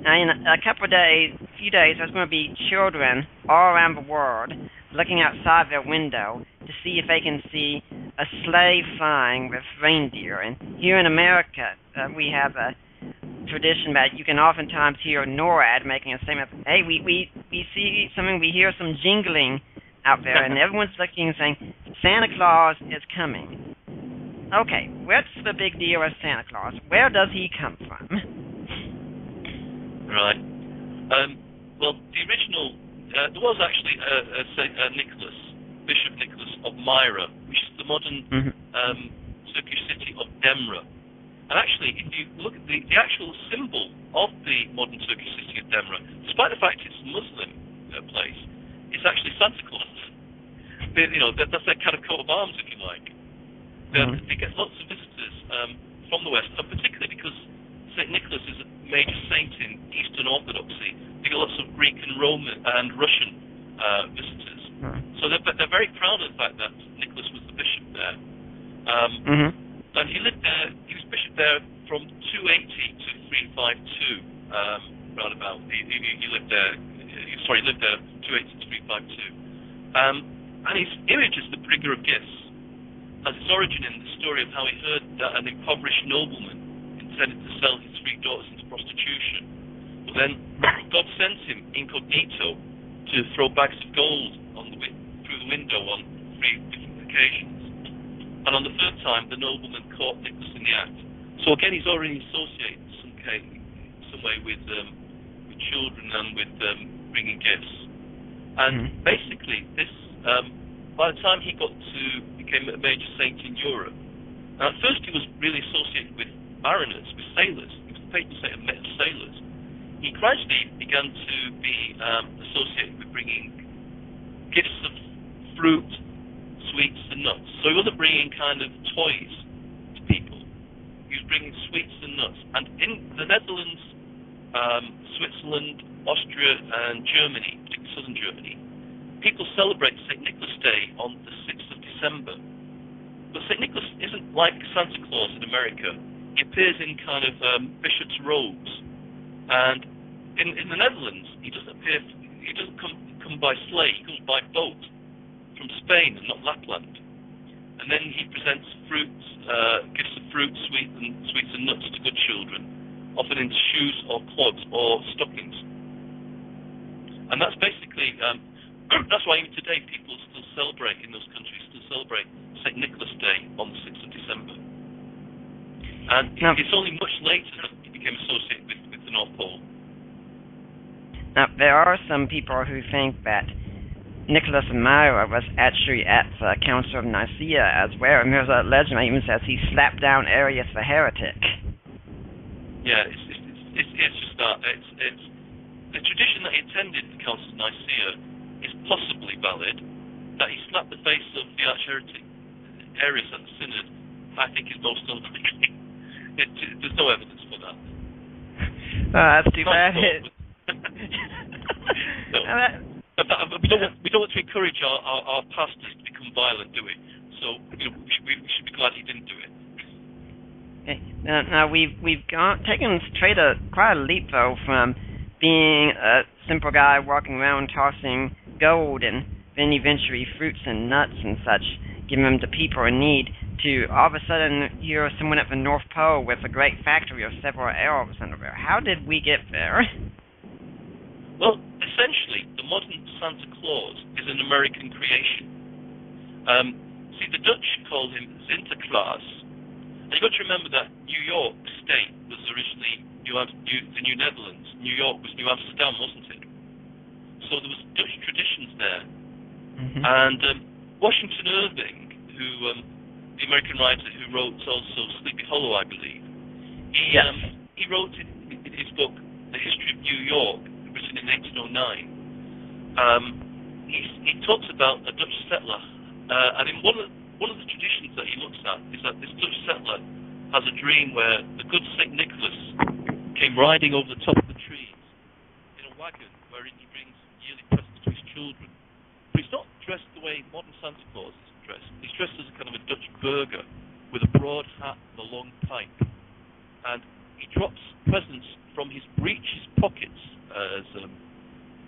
Now in a few days, there's going to be children all around the world looking outside their window to see if they can see a sleigh flying with reindeer. And here in America, we have a tradition that you can oftentimes hear NORAD making a statement, hey, we see something, we hear some jingling out there, and everyone's looking and saying, Santa Claus is coming. Okay, what's the big deal with Santa Claus? Where does he come from? Right. Well, the original, there was actually Nicholas, Bishop Nicholas of Myra, which is the modern Turkish city of Demre. And actually, if you look at the actual symbol of the modern Turkish city of Demre, despite the fact it's a Muslim place, it's actually Santa Claus. That's their kind of coat of arms, if you like. They get lots of visitors from the West, and particularly because St. Nicholas is a major saint in Eastern Orthodoxy. They get lots of Greek and Roman and Russian visitors. So they're very proud of the fact that Nicholas was the bishop there. And he lived there. He was bishop there from 280 to 352, roundabout. He lived there. He lived there 280 to 352. And his image is the bringer of gifts. Has its origin in the story of how he heard that an impoverished nobleman intended to sell his 3 daughters into prostitution. But then God sent him incognito to throw bags of gold through the window on 3 different occasions. And on the 3rd time, the nobleman caught Nicholas in the act. So again, he's already associated some way with children and with bringing gifts. And basically, this by the time he became a major saint in Europe, at first he was really associated with mariners, with sailors. He was the patron saint of sailors. He gradually began to be associated with bringing gifts of fruit, sweets and nuts. So he wasn't bringing kind of toys to people. He was bringing sweets and nuts. And in the Netherlands, Switzerland, Austria and Germany, particularly southern Germany, people celebrate St. Nicholas Day on the 6th of December. But St. Nicholas isn't like Santa Claus in America. He appears in kind of bishop's robes. And in the Netherlands, he doesn't come by sleigh, he comes by boat from Spain and not Lapland. And then he presents fruits, gifts of fruit, sweets and nuts to good children, often in shoes or clogs or stockings. And that's basically, that's why even today people still celebrate in those countries, St. Nicholas Day on the 6th of December. And it's only much later that he became associated with the North Pole. Now, there are some people who think that Nicholas of Myra was actually at the Council of Nicaea as well, and there's a legend that even says he slapped down Arius the heretic. Yeah, it's just that. It's the tradition that he attended the Council of Nicaea is possibly valid. That he slapped the face of the arch-heretic Arius at the Synod, I think is most unlikely. There's no evidence for that. That's too bad. No. We don't want to encourage our pastors to become violent, do we? So we should be glad he didn't do it. Okay. Now we've taken quite a leap though from being a simple guy walking around tossing gold and then eventually fruits and nuts and such, giving them to people in need, to all of a sudden you're someone at the North Pole with a great factory of several elves underwear. How did we get there? Well, essentially, the modern Santa Claus is an American creation. See, the Dutch called him Sinterklaas. And you've got to remember that New York State was originally the New Netherlands. New York was New Amsterdam, wasn't it? So there was Dutch traditions there. Mm-hmm. And Washington Irving, who the American writer who wrote also Sleepy Hollow, I believe, he wrote in his book The History of New York, written in 1809. He talks about a Dutch settler, and in one of the traditions that he looks at is that this Dutch settler has a dream where the good St. Nicholas came riding over the top of the trees in a wagon wherein he brings yearly presents to his children. But he's not dressed the way modern Santa Claus is dressed. He's dressed as a kind of a Dutch burgher with a broad hat and a long pipe. And he drops presents from his breeches pockets, as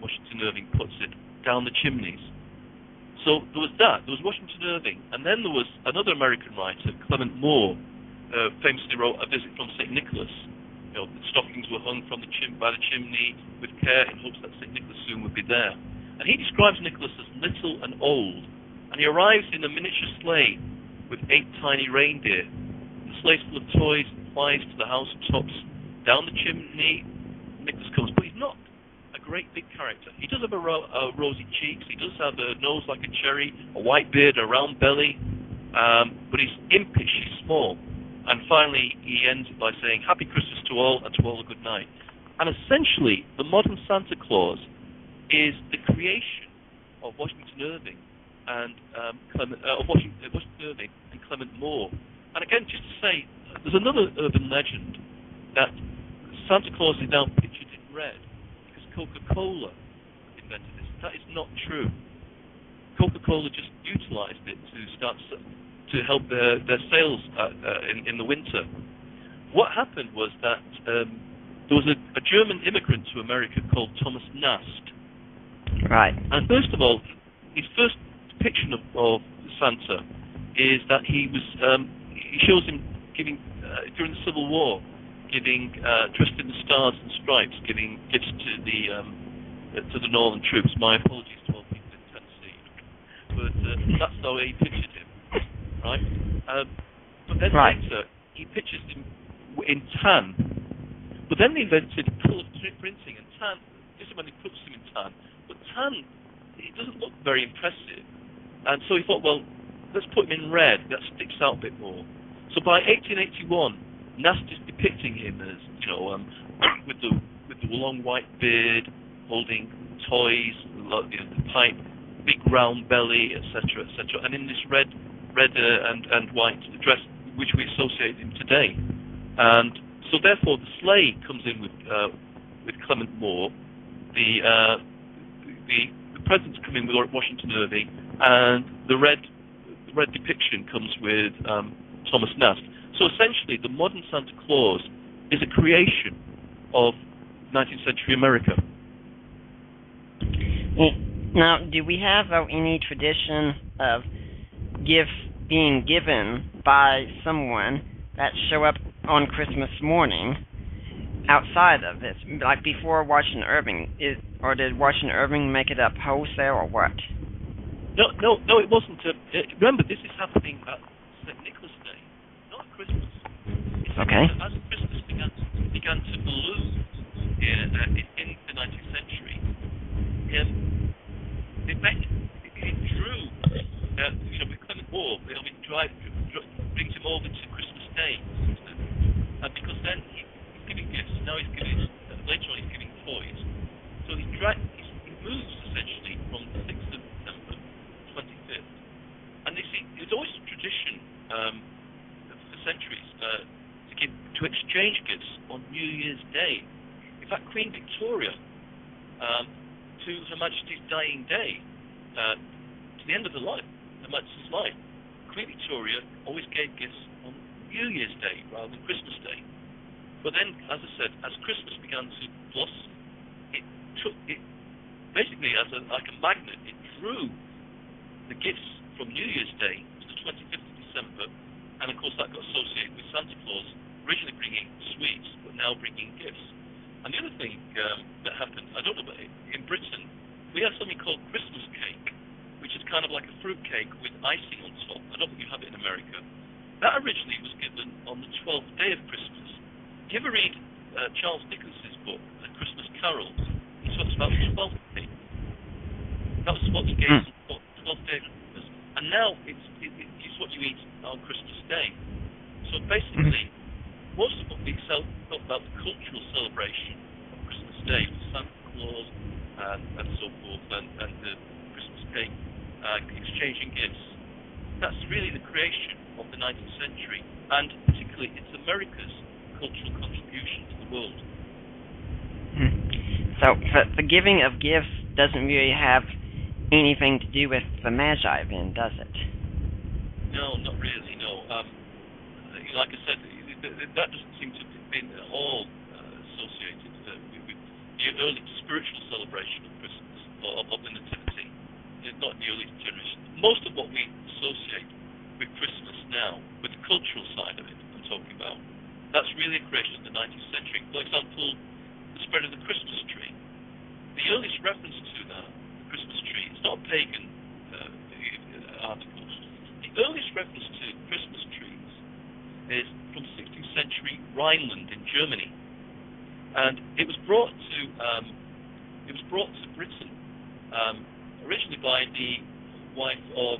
Washington Irving puts it, down the chimneys. So there was that. There was Washington Irving. And then there was another American writer, Clement Moore, famously wrote A Visit from St. Nicholas. The stockings were hung from by the chimney with care in hopes that St. Nicholas soon would be there. And he describes Nicholas as little and old. And he arrives in a miniature sleigh with 8 tiny reindeer. The sleigh's full of toys and flies to the housetops. Down the chimney, Nicholas comes. But he's not a great big character. He does have rosy cheeks. He does have a nose like a cherry, a white beard, a round belly. But he's impish, he's small. And finally, he ends it by saying, Happy Christmas to all, and to all a good night. And essentially, the modern Santa Claus is the creation of Washington Irving and Washington Irving and Clement Moore. And again, just to say, there's another urban legend that Santa Claus is now pictured in red because Coca-Cola invented this. That is not true. Coca-Cola just utilized it to help their sales in the winter. What happened was that there was a German immigrant to America called Thomas Nast. Right. And first of all, his first depiction of Santa is that he shows him giving during the Civil War, dressed in the stars and stripes, giving gifts to the Northern troops. My apologies to all people in Tennessee, but that's how he pictured him, right? But then later he pictures him in tan. But then they invented colour printing, and tan. This is when he puts him in tan. But tan, it doesn't look very impressive, and so he thought, well, let's put him in red. That sticks out a bit more. So by 1881, Nast is depicting him as, with the long white beard, holding toys, the pipe, big round belly, etc., etc., and in this red and white dress, which we associate him today. And so therefore, the sleigh comes in with Clement Moore. The presents come in with Washington Irving, and the red depiction comes with Thomas Nast. So essentially, the modern Santa Claus is a creation of 19th century America. Now, do we have any tradition of gifts being given by someone that show up on Christmas morning outside of this, like before Washington Irving? Or did Washington Irving make it up wholesale or what? No, it wasn't. Remember, this is happening at St. Nicholas Day, not at Christmas. Okay. As Christmas began to balloon in the 19th century, it drew, with Clement Moore, brings him over to Christmas Day, and because then he's giving gifts. Now he's giving, later on he's giving toys. So he moves essentially from the 6th of December to the 25th. And they see, it's always a tradition for centuries to exchange gifts on New Year's Day. In fact, Queen Victoria, to Her Majesty's dying day, to the end of Her Majesty's life, Queen Victoria always gave gifts on New Year's Day rather than Christmas Day. But then, as I said, as Christmas began to blossom, it basically, like a magnet, it drew the gifts from New Year's Day to the 25th of December, and of course that got associated with Santa Claus, originally bringing sweets, but now bringing gifts. And the other thing that happened, I don't know about it, in Britain, we have something called Christmas cake, which is kind of like a fruit cake with icing on top. I don't think you have it in America. That originally was given on the 12th day of Christmas. Do you ever read Charles Dickens's book, A Christmas Carol? He talks about the 12th day. That was what he gave on the 12th day of Christmas. And now it's what you eat on Christmas Day. So basically, most of what we talk about the cultural celebration of Christmas Day with Santa Claus and so forth, and the Christmas cake, exchanging gifts, that's really the creation of the 19th century, and particularly it's America's cultural contribution to the world. So the giving of gifts doesn't really have anything to do with the Magi, then, does it? No, not really, no. Like I said, that doesn't seem to have been at all associated with the early spiritual celebration of Christmas, or of the Nativity, not in the early generation. Most of what we associate with Christmas now, with the cultural side of it I'm talking about, that's really a creation of the 19th century. For example, the spread of the Christmas tree. The earliest reference to that, the Christmas tree, it's not a pagan article. The earliest reference to Christmas trees is from 16th century Rhineland in Germany, and it was brought to Britain originally by the wife of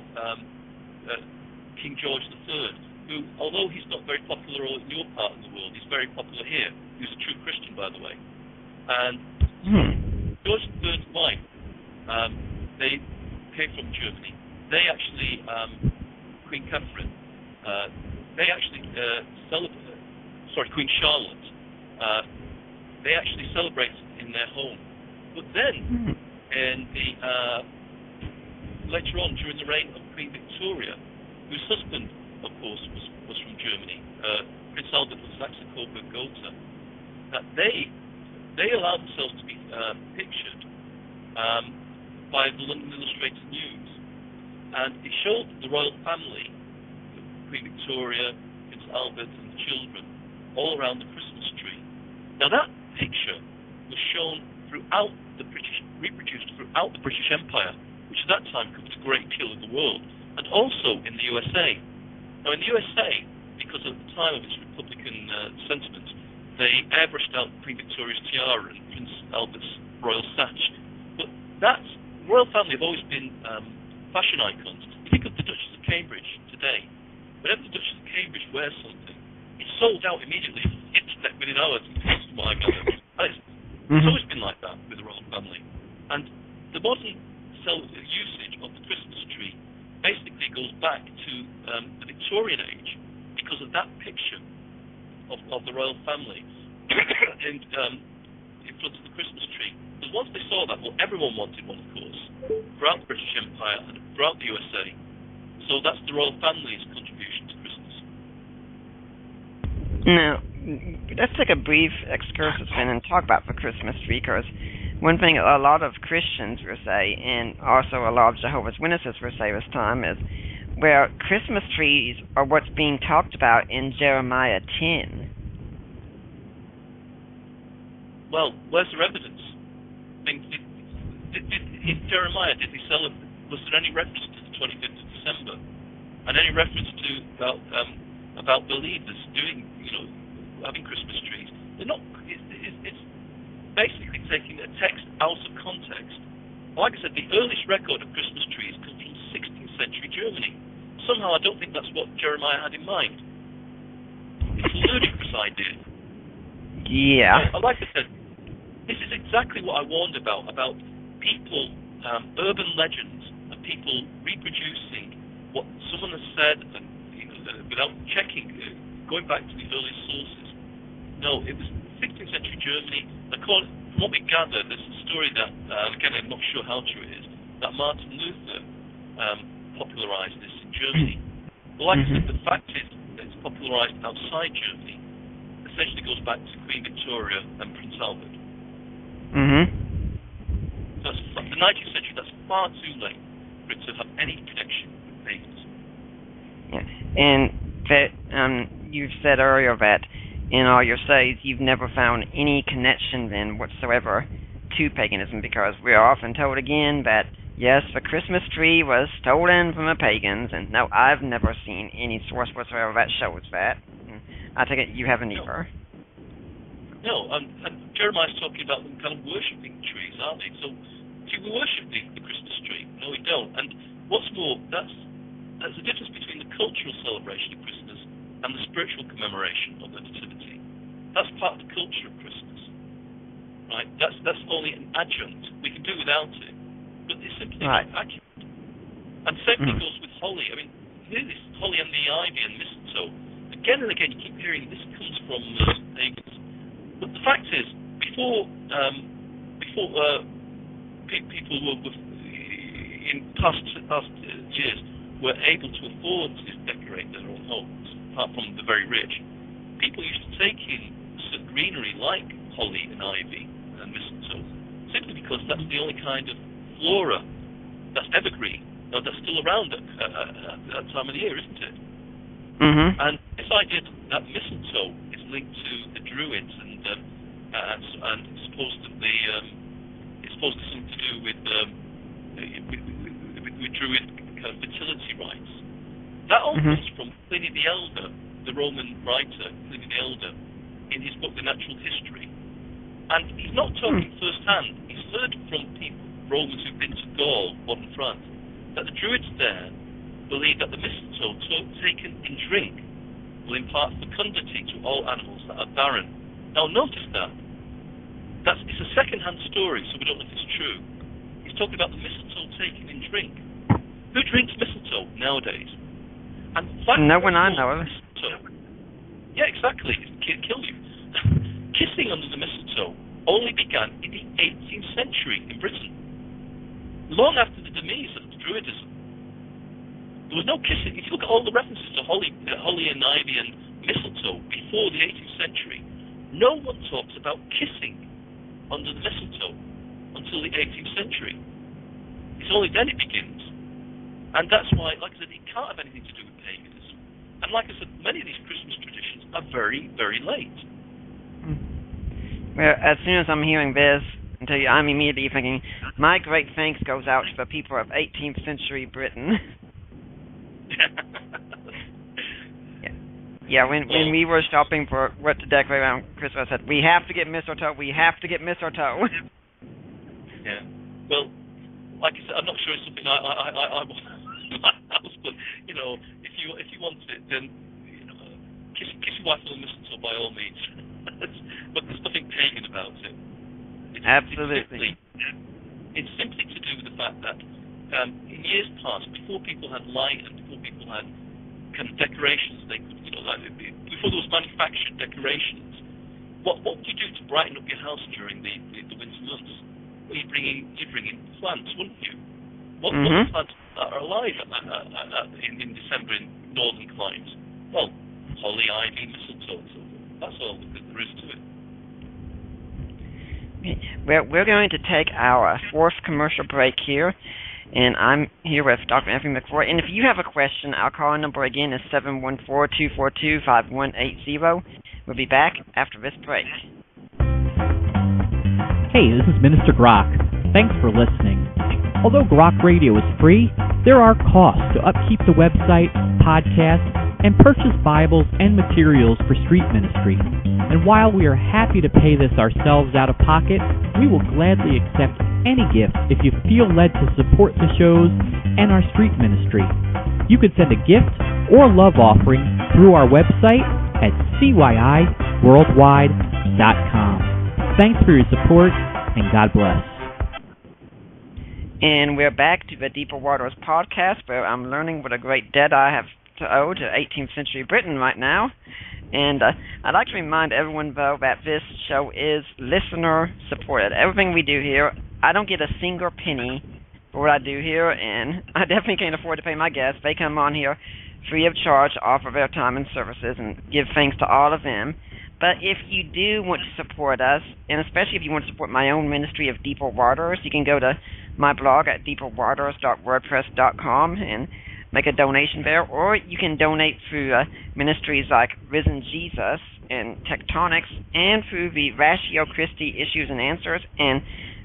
King George III, who, although he's not very popular in your part of the world, he's very popular here. He was a true Christian, by the way. And George III's wife, they came from Germany. They actually, Queen Catherine, they actually Queen Charlotte, they actually celebrated in their home. But then, in the later on, during the reign of Queen Victoria, whose husband, of course, was from Germany, Prince Albert of Saxe-Coburg-Gotha, that they allowed themselves to be pictured by the London Illustrated News, and it showed the royal family, Queen Victoria, Prince Albert, and the children, all around the Christmas tree. Now that picture was shown throughout reproduced throughout the British Empire, which at that time covered a great deal of the world, and also in the USA. Now in the USA, because at the time of its Republican sentiments, they airbrushed out Queen Victoria's tiara and Prince Albert's royal sash. But the royal family have always been fashion icons. You think of the Duchess of Cambridge today. Whenever the Duchess of Cambridge wears something, it's sold out immediately on the internet within hours, from what I gather. It's always been like that with the royal family. And the modern usage of the Christmas tree basically goes back to the Victorian age because of that picture of the royal family in front of the Christmas tree. Because once they saw that, well, everyone wanted one, of course, throughout the British Empire and throughout the USA. So that's the royal family's contribution to Christmas. Now, let's take a brief excursus and talk about the Christmas tree, because one thing a lot of Christians will say, and also a lot of Jehovah's Witnesses will say this time, is where Christmas trees are what's being talked about in Jeremiah 10. Well, where's the evidence? I mean, in Jeremiah, was there any reference to the 25th of December? And any reference to about believers having Christmas trees? They're not. It's basically taking a text out of context. Like I said, the earliest record of Christmas trees comes from 16th century Germany. Somehow I don't think that's what Jeremiah had in mind. It's a ludicrous idea. Yeah. Like I said, this is exactly what I warned about people, urban legends, and people reproducing what someone has said and without checking, going back to the earliest sources. No, it was 16th century Germany, from what we gather, there's a story that, again, I'm not sure how true it is, that Martin Luther popularized this in Germany. But like I said, the fact is that it's popularized outside Germany essentially goes back to Queen Victoria and Prince Albert. That's the 19th century, that's far too late for it to have any connection with paganism. Yeah. And that you said earlier that in all your studies you've never found any connection then whatsoever to paganism, because we are often told again that yes, the Christmas tree was stolen from the pagans, and no, I've never seen any source whatsoever that shows that. I take it you haven't either. No, and Jeremiah's talking about them kind of worshipping trees, aren't they? So, do we worship the Christmas tree? No, we don't. And what's more, that's the difference between the cultural celebration of Christmas and the spiritual commemoration of the Nativity. That's part of the culture of Christmas, right? That's only an adjunct. We can do without it, but it's simply not accurate. And same thing goes with holly. I mean, here this holly and the ivy and mistletoe. Again and again, you keep hearing this comes from pagans. But the fact is, before people were in past years were able to afford to decorate their own homes, apart from the very rich, people used to take in some greenery like holly and ivy and mistletoe, simply because that's the only kind of flora that's evergreen, that's still around at that time of the year, isn't it? And this idea that mistletoe is linked to the Druids and it's supposed to be something to do with Druid kind of fertility rites. That all comes from Pliny the Elder, the Roman writer Pliny the Elder, in his book The Natural History. And he's not talking firsthand. He's heard from people, Romans who've been to Gaul, modern France, that the Druids there believe that the mistletoe taken in drink will impart fecundity to all animals that are barren. Now notice that. It's a second-hand story, so we don't know if it's true. He's talking about the mistletoe taken in drink. Who drinks mistletoe nowadays? And no one I know of. Yeah, exactly. It'll kill you. Kissing under the mistletoe only began in the 18th century in Britain, long after the demise of Druidism. There was no kissing. If you look at all the references to holly and ivy and mistletoe before the 18th century, no one talks about kissing under the mistletoe until the 18th century. It's only then it begins. And that's why, like I said, it can't have anything to do with paganism. And like I said, many of these Christmas traditions are very, very late. Well, as soon as I'm hearing this, I'm immediately thinking, my great thanks goes out to the people of 18th century Britain. Yeah, when we were shopping for what to decorate around Christmas, I said, we have to get mistletoe, Yeah. Well, like I said, I'm not sure it's something I want but, you know, if you want it, then, you know, kiss your wife on the mistletoe by all means. But there's nothing pagan about it. Absolutely. It's simply to do with the fact that in years past, before people had light and before people had kind of decorations, they could, you know, like before there was manufactured decorations, what would you do to brighten up your house during the winter months? Well, you bring in plants, wouldn't you? What plants are alive in December in northern climes? Well, holly, ivy, mistletoe, and so forth. That's all there is to it. Well, we're going to take our fourth commercial break here, and I'm here with Dr. Anthony McRoy. And if you have a question, our call number again is 714-242-5180. We'll be back after this break. Hey, this is Minister Grok. Thanks for listening. Although Grok Radio is free, there are costs to upkeep the website, podcast, and purchase Bibles and materials for street ministry. And while we are happy to pay this ourselves out of pocket, we will gladly accept any gift if you feel led to support the shows and our street ministry. You can send a gift or love offering through our website at cyiworldwide.com. Thanks for your support, and God bless. And we're back to the Deeper Waters podcast, where I'm learning what a great debt I have to owe to 18th century Britain right now. And I'd like to remind everyone, though, that this show is listener-supported. Everything we do here, I don't get a single penny for what I do here, and I definitely can't afford to pay my guests. They come on here free of charge, offer their time and services, and give thanks to all of them. But if you do want to support us, and especially if you want to support my own ministry of Deeper Waters, you can go to my blog at deeperwaters.wordpress.com and make a donation there, or you can donate through ministries like Risen Jesus and Tectonics, and through the Ratio Christi Issues and Answers. And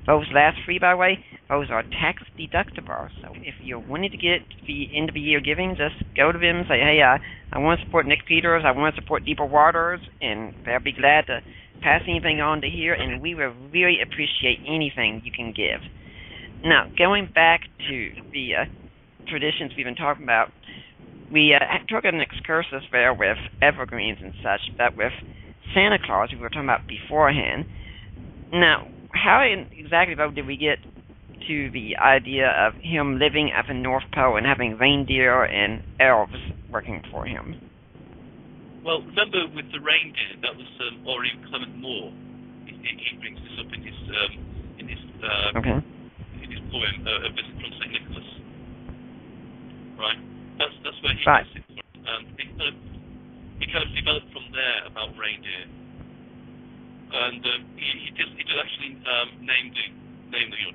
those last three, by the way, those are tax deductible. So if you're wanting to get the end of the year giving, just go to them and say, hey, I want to support Nick Peters, I want to support Deeper Waters, and they'll be glad to pass anything on to here, and we will really appreciate anything you can give. Now, going back to the traditions we've been talking about, we took an excursus there with evergreens and such, but with Santa Claus we were talking about beforehand. Now, how exactly, though, did we get to the idea of him living at the North Pole and having reindeer and elves working for him? Well, remember with the reindeer, that was Henri Clement Moore. He brings this up in his poem, A Visit from St. Nicholas. Right? That's where he gets it from. He kind of developed from there about reindeer. And he did actually name the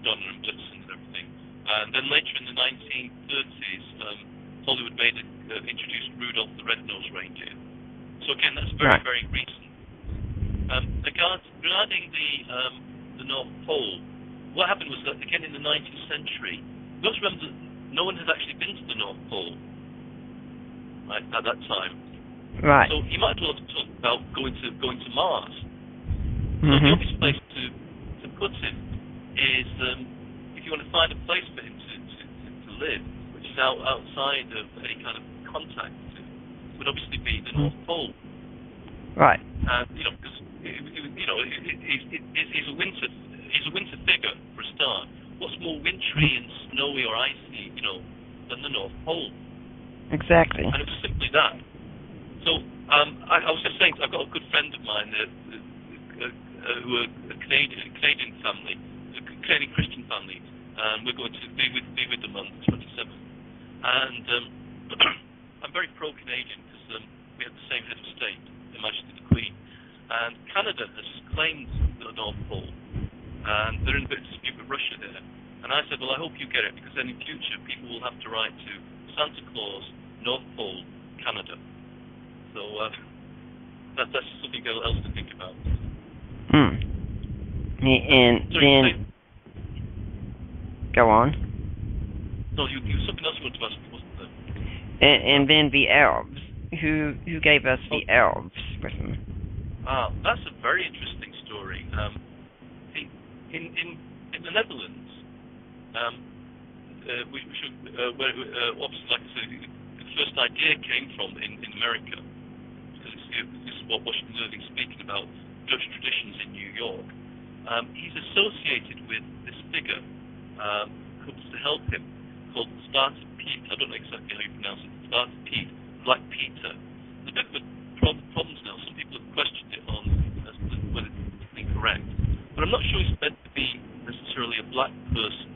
Donner and Blitzen and everything. And then later in the 1930s, Hollywood introduced Rudolph the Red-Nosed Reindeer. So again, that's very, very recent. Regarding the North Pole, what happened was that again in the 19th century, you must remember that no one had actually been to the North Pole, right, at that time. Right. So you might as well talk about going to Mars. Mm-hmm. So the obvious place to put him is if you want to find a place for him to live, which is outside of any kind of contact, would obviously be the North Pole. Right. Because he's a winter figure for a start. What's more wintry and snowy or icy, than the North Pole? Exactly. And it was simply that. So I was just saying, I've got a good friend of mine who are a Canadian family, a Canadian Christian family, and we're going to be with them on the 27th. And I'm very pro-Canadian because we have the same head of state, Her Majesty the Queen. And Canada has claimed the North Pole, and they're in a bit of dispute with Russia there. And I said, well, I hope you get it, because then in future people will have to write to Santa Claus, North Pole, Canada. So that's something else to think about. And then go on. No, you something else you wanted to ask, wasn't there? And then the elves. Who gave us the elves with them? That's a very interesting story. In the Netherlands, we should obviously, like I said, the first idea came from in America, because this is what Washington Irving's speaking about, Dutch traditions in New York. He's associated with this figure who comes to help him, called Starter Pete. I don't know exactly how you pronounce it. Starter Pete, Black Peter. There's a bit of problems now. Some people have questioned it on as to whether it's incorrect. But I'm not sure he's meant to be necessarily a black person.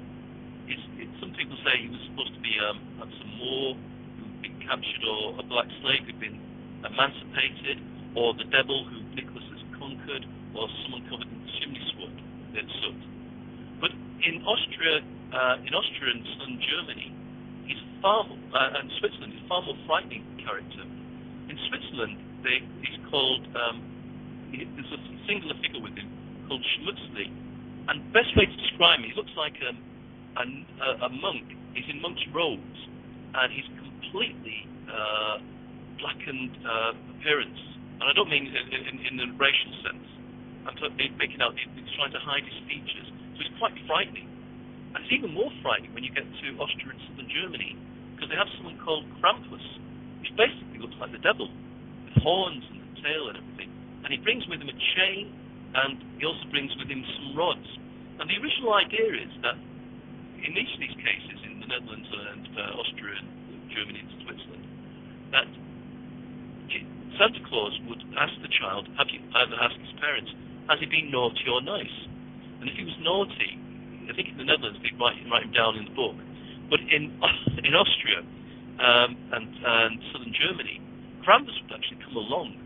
Some people say he was supposed to be some Moor who'd been captured, or a black slave who'd been emancipated, or the devil who Nicholas has conquered, or someone covered in chimney soot. But in Austria and southern Germany, and Switzerland, he's far more frightening character. In Switzerland, he's called, there's a singular figure with him called Schmutzli, and the best way to describe him, he looks like a monk. He's in monk's robes, and he's completely blackened appearance. And I don't mean in the racial sense. I'm making out he's trying to hide his features. So it's quite frightening. And it's even more frightening when you get to Austria and southern Germany, because they have someone called Krampus, which basically looks like the devil, with horns and a tail and everything. And he brings with him a chain, and he also brings with him some rods. And the original idea is that in each of these cases, in the Netherlands and Austria and Germany and Switzerland, that Santa Claus would ask the child, ask his parents, has he been naughty or nice? And if he was naughty, I think in the Netherlands they'd write him down in the book. But in Austria and southern Germany, Krampus would actually come along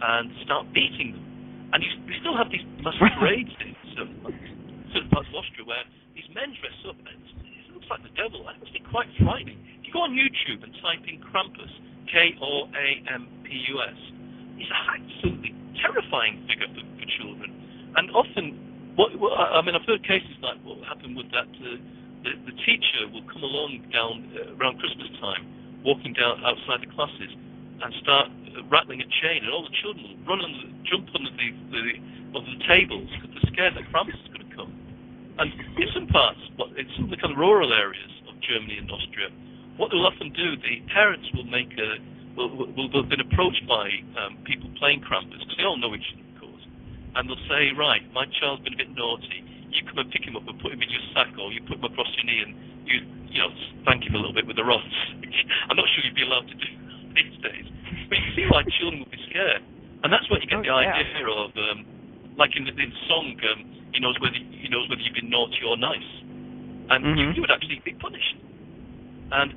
and start beating them. And we still have these massive parades in certain parts of Austria where these men dress up and it looks like the devil. And it must be quite frightening. If you go on YouTube and type in Krampus, Krampus, he's an absolutely terrifying figure for children. And often, I've heard cases like what happened with that. The teacher will come along down around Christmas time, walking down outside the classes, and start rattling a chain, and all the children will run and jump under the tables because they're scared that Krampus is going to come. And in some parts, in some of the kind of rural areas of Germany and Austria, what they'll often do, the parents will have been approached by people playing Krampus, because they all know each other, of course, and they'll say, right, my child's been a bit naughty, you come and pick him up and put him in your sack, or you put him across your knee and you spank him a little bit with the rods, which I'm not sure you'd be allowed to do these days. But you can see why children would be scared. And that's where you get the idea of, like in the song, he knows whether you've been naughty or nice. And you would actually be punished. And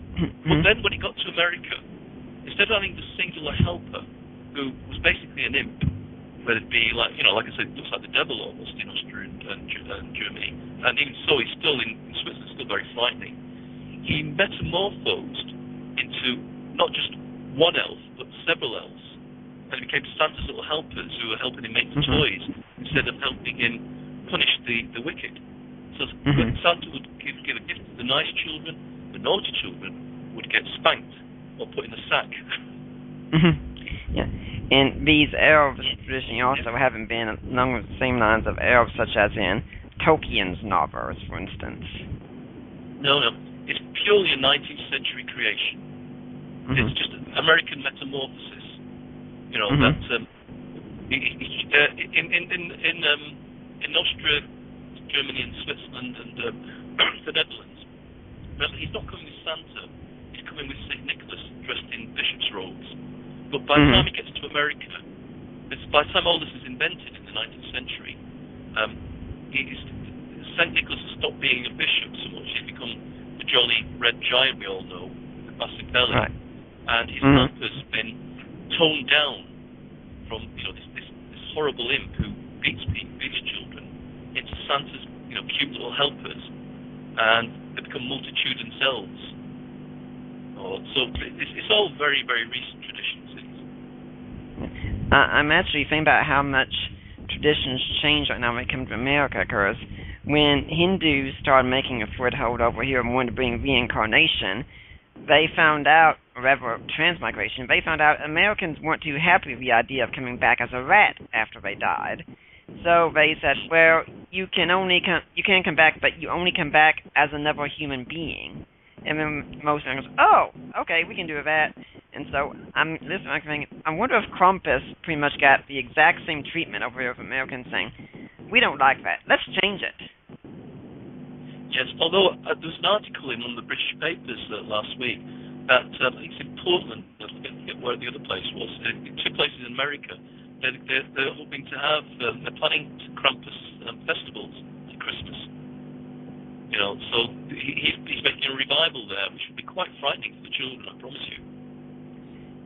but then when he got to America, instead of having the singular helper, who was basically an imp, whether it be like I said, it looks like the devil almost in Austria and Germany, and even so, he's still in Switzerland, still very frightening. He metamorphosed into not just one elf, but several elves, and it became Santa's little helpers who were helping him make the toys instead of helping him punish the wicked. So Santa would give a gift to the nice children, the naughty children would get spanked or put in a sack. Yeah, and these elves traditionally also haven't been along the same lines of elves such as in Tolkien's novels, for instance. No, it's purely a 19th century creation. It's just an American metamorphosis. That in Austria, Germany, and Switzerland, and the Netherlands, he's not coming as Santa. He's coming with St. Nicholas dressed in bishop's robes. But by the time he gets to America, by the time all this is invented in the 19th century, St. Nicholas has stopped being a bishop so much. He's become the jolly red giant we all know, with a massive belly. Right. And his lamp has been toned down from this horrible imp who beats children into Santa's cute little helpers, and they become multitude themselves. So it's all very, very recent traditions. I'm actually thinking about how much traditions change right now when it comes to America, because when Hindus started making a foothold over here and wanted to bring reincarnation, they found out, or rather transmigration, they found out Americans weren't too happy with the idea of coming back as a rat after they died. So they said, well, you can come back, but you only come back as another human being. And then most Americans, oh, okay, we can do that. And so I'm thinking, I wonder if Krampus pretty much got the exact same treatment over here with Americans saying, we don't like that, let's change it. Yes, although there was an article in one of the British papers last week that it's in Portland, I forget where the other place was, two places in America. They're hoping to have, they're planning Krampus festivals at Christmas. So he's making a revival there, which would be quite frightening for the children, I promise you.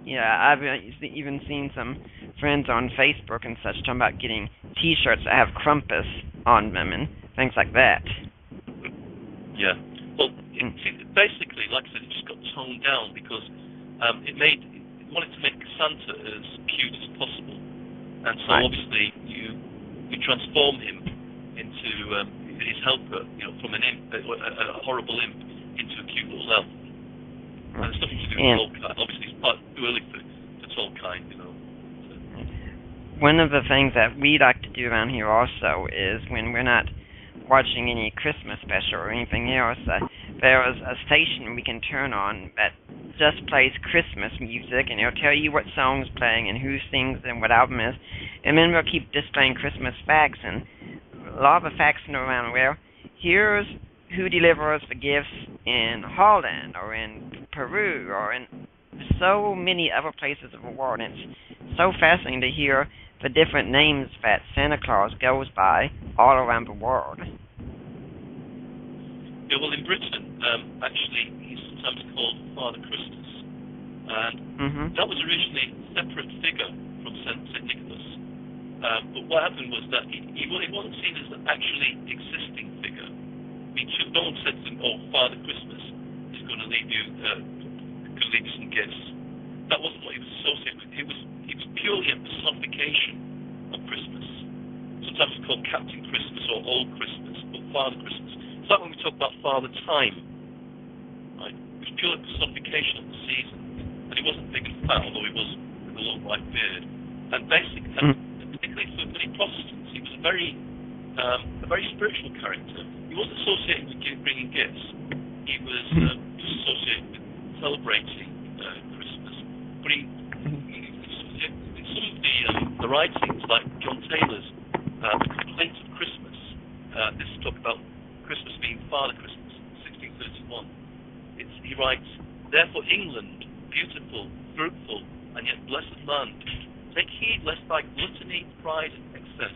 Yeah, I've even seen some friends on Facebook and such talking about getting T-shirts that have Krampus on them and things like that. Yeah. Well, basically, like I said, it just got toned down because it wanted to make Santa as cute as possible, and so obviously you transform him into his helper, from an imp, a horrible imp, into a cute little elf. And it's nothing to do with Tolkien. Obviously, it's quite too early for Tolkien, One of the things that we like to do around here also is when we're not watching any Christmas special or anything else, there is a station we can turn on that just plays Christmas music, and it'll tell you what song's playing and who sings and what album is, and then we'll keep displaying Christmas facts, and a lot of the facts around, well, here's who delivers the gifts in Holland or in Peru or in so many other places of the world, and it's so fascinating to hear the different names that Santa Claus goes by all around the world. Yeah, well, in Britain, actually, he's sometimes called Father Christmas. And that was originally a separate figure from St. Nicholas. But what happened was that he wasn't seen as an actually existing figure. I mean, no one said to him, "Oh, Father Christmas is going to leave you some gifts." That wasn't what he was associated with. He was purely a personification of Christmas. Sometimes it's called Captain Christmas or Old Christmas, but Father Christmas. It's like when we talk about Father Time, right? It was purely a personification of the season. And he wasn't big and fat, although he was with a long white beard. And basically, particularly for many Protestants, he was a very spiritual character. He wasn't associated with bringing gifts. He was just associated with celebrating Christmas. But in some of the writings, like John Taylor's The Complaint of Christmas, this is talk about Christmas being Father Christmas, 1631. He writes, "Therefore England, beautiful, fruitful, and yet blessed land, take heed lest thy gluttony, pride, and excess,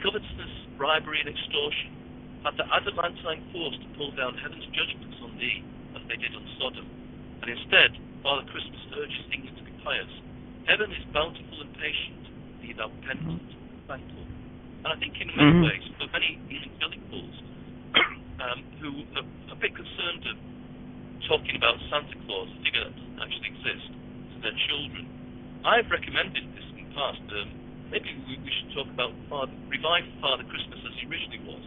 covetousness, bribery, and extortion have the adamantine force to pull down heaven's judgments on thee, as they did on Sodom. And instead, Father Christmas urges England to be pious. Heaven is bountiful and patient, be thou penitent and thankful." And I think in many ways, for many evangelicals who are a bit concerned of talking about Santa Claus, a figure that doesn't actually exist, to their children, I've recommended this in the past. Maybe we should talk about revive Father Christmas as he originally was.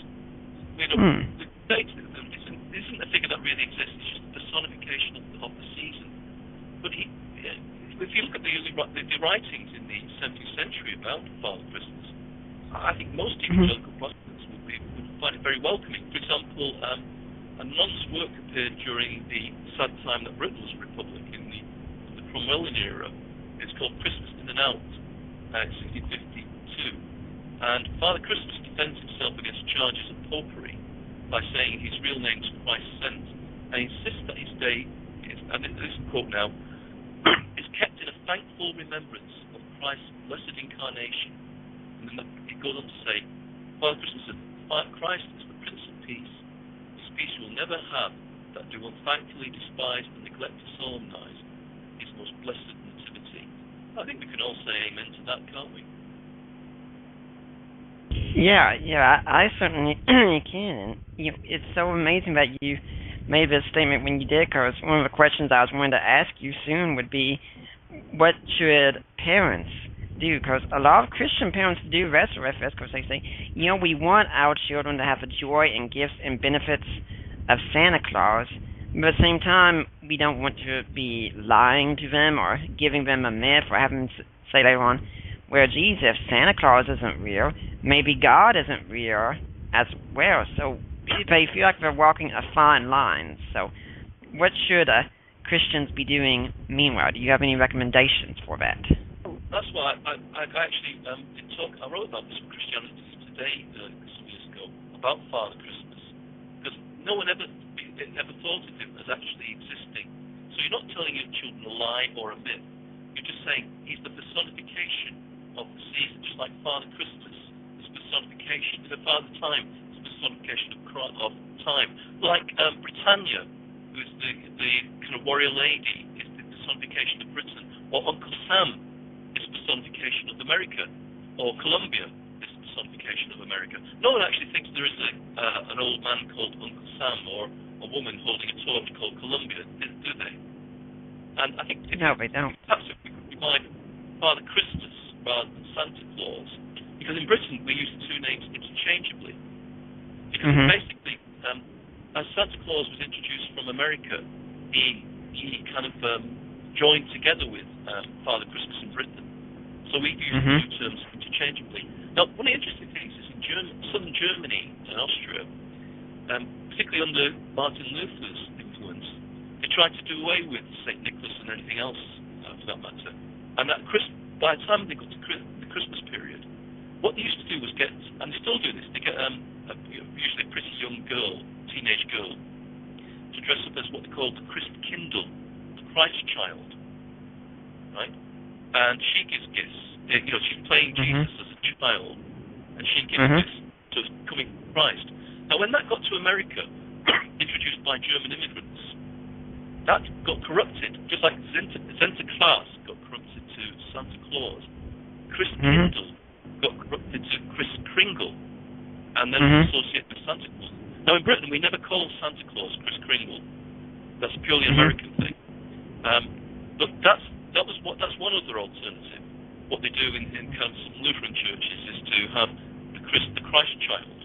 The date isn't a figure that really exists. It's just a personification of the season. But if you look at the writings in the 17th century about Father Christmas, I think most evangelical Protestants would find it very welcoming. For example, a nun's work appeared during the sad time that Britain was a republic in the Cromwellian era. It's called Christmas in and Out, 1652. And Father Christmas defends himself against charges of popery by saying his real name is Christ sent, and insists that his day is, and this quote now, is kept in a thankful remembrance of Christ's blessed incarnation. And then it goes on to say, Father Christmas said, "Christ is the Prince of Peace. This peace you will never have that do unthankfully despise and neglect to solemnize his most blessed nativity." I think we can all say amen to that, can't we? Yeah, I certainly can. And it's so amazing that you made this statement when you did, because one of the questions I was going to ask you soon would be, what should parents do? Because a lot of Christian parents do wrestle with this, because they say, we want our children to have the joy and gifts and benefits of Santa Claus, but at the same time, we don't want to be lying to them or giving them a myth or having them say later on, well, geez, if Santa Claus isn't real, maybe God isn't real as well. So they feel like they're walking a fine line. So what should Christians be doing meanwhile? Do you have any recommendations for that? That's why I actually did talk. I wrote about this in Christianity Today some years ago about Father Christmas, because no one ever thought of him as actually existing. So you're not telling your children a lie or a myth. You're just saying he's the personification of the season, just like Father Christmas is personification. The Father Time is personification of time. Like Britannia, who's the kind of warrior lady, is the personification of Britain. Or Uncle Sam is personification of America, or Columbia is personification of America. No one actually thinks there is an old man called Uncle Sam or a woman holding a torch called Columbia, do they? And I think no, they don't. Perhaps if we could remind Father Christmas rather than Santa Claus, because in Britain we use the two names interchangeably. Because basically, as Santa Claus was introduced from America, he kind of joined together with Father Christmas in Britain. So we use the two terms interchangeably. Now, one of the interesting things is in southern Germany and Austria, particularly under Martin Luther's influence, they tried to do away with St. Nicholas and anything else, for that matter. And by the time they got to the Christmas period, what they used to do was get, and they still do this, they get usually a pretty young girl, teenage girl, to dress up as what they call the Christkindl, the Christ child, right? and she gives gifts. She's playing Jesus as a child, and she gives gifts to coming Christ. Now, when that got to America, introduced by German immigrants, that got corrupted, just like Sinterklaas got corrupted to Santa Claus. Chris Kindle got corrupted to Chris Kringle, and then associated with Santa Claus. Now, in Britain, we never call Santa Claus Chris Kringle. That's a purely American thing. But that's one other alternative. What they do in kind of some Lutheran churches is to have the Christ child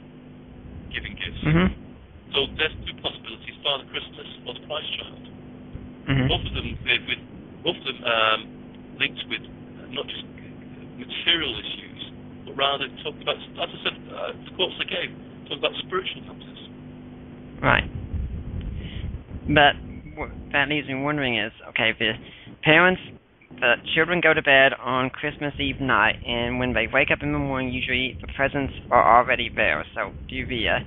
giving gifts. So there's two possibilities: Father Christmas or the Christ child. Both of them linked with not just material issues, but rather talking about, as I said, the quotes I gave, talking about spiritual matters. Right. But what that leaves me wondering is, okay, the children go to bed on Christmas Eve night, and when they wake up in the morning, usually the presents are already there. So do the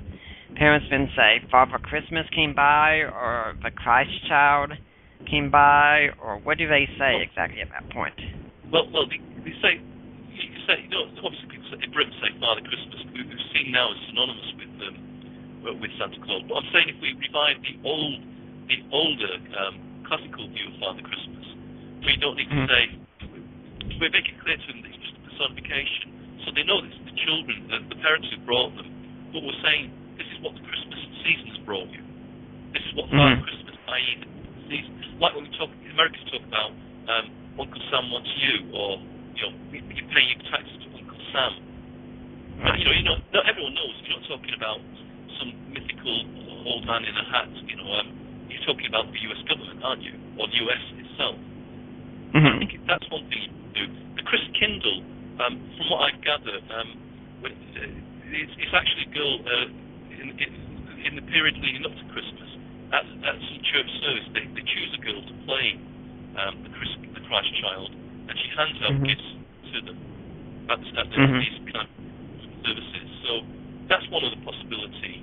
parents then say, Father Christmas came by, or the Christ child came by, or what do they say exactly at that point? Well, they say, obviously people in Britain say Father Christmas, we've seen now as synonymous with Santa Claus. But I'm saying if we revive the older classical view of Father Christmas, we don't need to say, we make it clear to them that it's just a personification, so they know this. The children, the parents who brought them, but we're saying this is what the Christmas season has brought you. This is what Father Christmas, i.e. the season. Like when Americans talk about Uncle Sam wants you, or you pay your taxes to Uncle Sam. But not everyone knows. You're not talking about some mythical old man in a hat. You're talking about the U.S. government, aren't you, or the U.S. itself? I think that's one thing you can do. The Chris Kindle, from what I gather, it's actually a girl in the period leading up to Christmas. At some church service, they choose a girl to play the Christ child, and she hands out gifts to them at these kind of services. So that's one of the possibility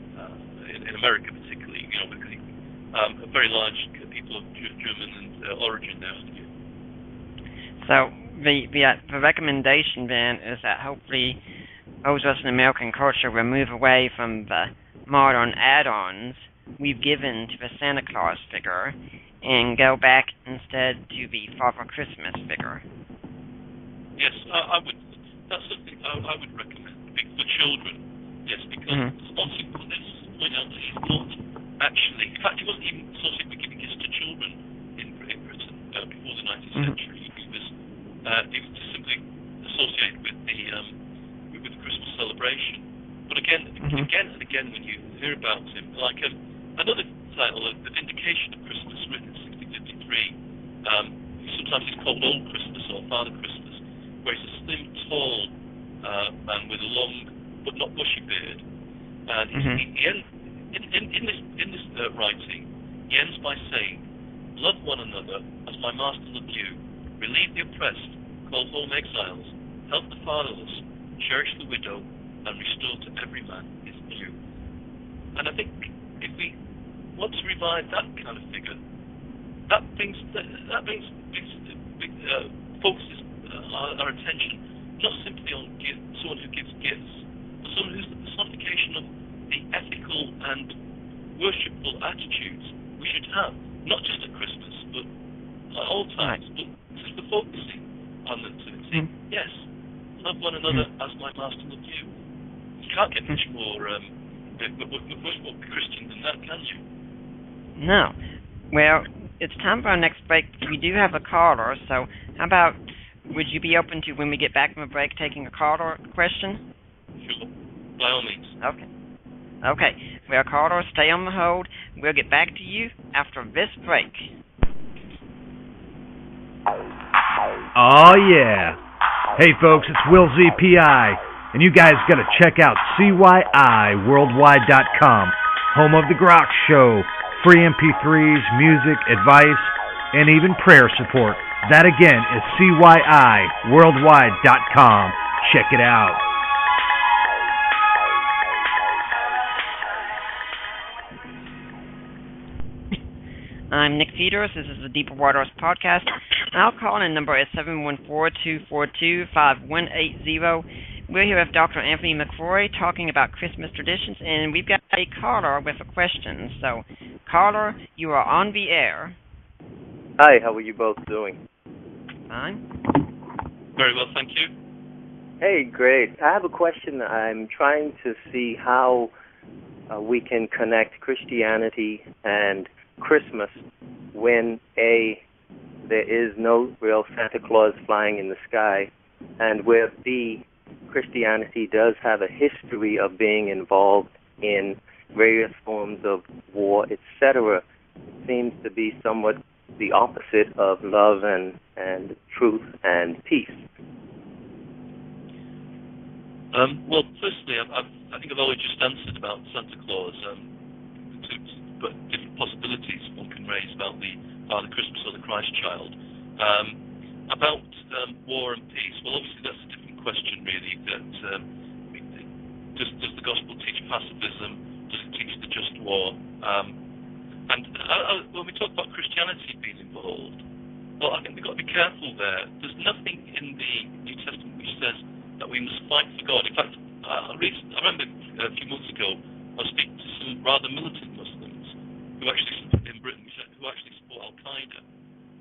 in America, particularly. Because a very large people of German and origin there. So the recommendation then is that hopefully those of us in American culture will move away from the modern add-ons we've given to the Santa Claus figure and go back instead to the Father Christmas figure. Yes, I would. That's something I would recommend for children. Yes, because one thing for this point out that he's not actually. In fact, he wasn't even associated with giving gifts to children in Britain before the 19th century. He was just simply associated with the Christmas celebration. But again and again, when you hear about him, like another title, The Vindication of Christmas, written in 1653, sometimes he's called Old Christmas or Father Christmas, where he's a slim, tall man with a long but not bushy beard. And he ends, in this writing, he ends by saying, "Love one another as my master loved you. Relieve the oppressed, call home exiles, help the fatherless, cherish the widow, and restore to every man his due." And I think if we want to revive that kind of figure, that focuses our attention not simply on someone who gives gifts, but someone who's the personification of the ethical and worshipful attitudes we should have, not just at Christmas, but at all times. But just the focusing on them to say, yes, love one another as my master loved you. You can't get much more Christian than that, can you? No. Well, it's time for our next break. We do have a caller, so how about, would you be open to, when we get back from the break, taking a caller question? Sure, by all means. Okay. Well, caller, stay on the hold. We'll get back to you after this break. Oh, yeah. Hey, folks, it's Will ZPI, and you guys got to check out CYIWorldwide.com, home of The Grok Show, free MP3s, music, advice, and even prayer support. That, again, is CYIWorldwide.com. Check it out. I'm Nick Peters. This is the Deeper Waters podcast. Our call-in number is 714-242-5180. We're here with Dr. Anthony McRoy talking about Christmas traditions, and we've got a caller with a question. So, caller, you are on the air. Hi, how are you both doing? Fine. Very well, thank you. Hey, great. I have a question. I'm trying to see how we can connect Christianity and Christmas when, A, there is no real Santa Claus flying in the sky, and where, B, Christianity does have a history of being involved in various forms of war, etc. It seems to be somewhat the opposite of love and truth and peace. Well, firstly, I think I've already just answered about Santa Claus. But different possibilities one can raise about the Father Christmas or the Christ Child. About war and peace, well, obviously that's a different question, really. That does the gospel teach pacifism? Does it teach the just war? And when we talk about Christianity being involved, well, I think we've got to be careful there. There's nothing in the New Testament which says that we must fight for God. In fact, I remember a few months ago, I was speaking to some rather militant Muslims who actually in Britain who actually support Al Qaeda,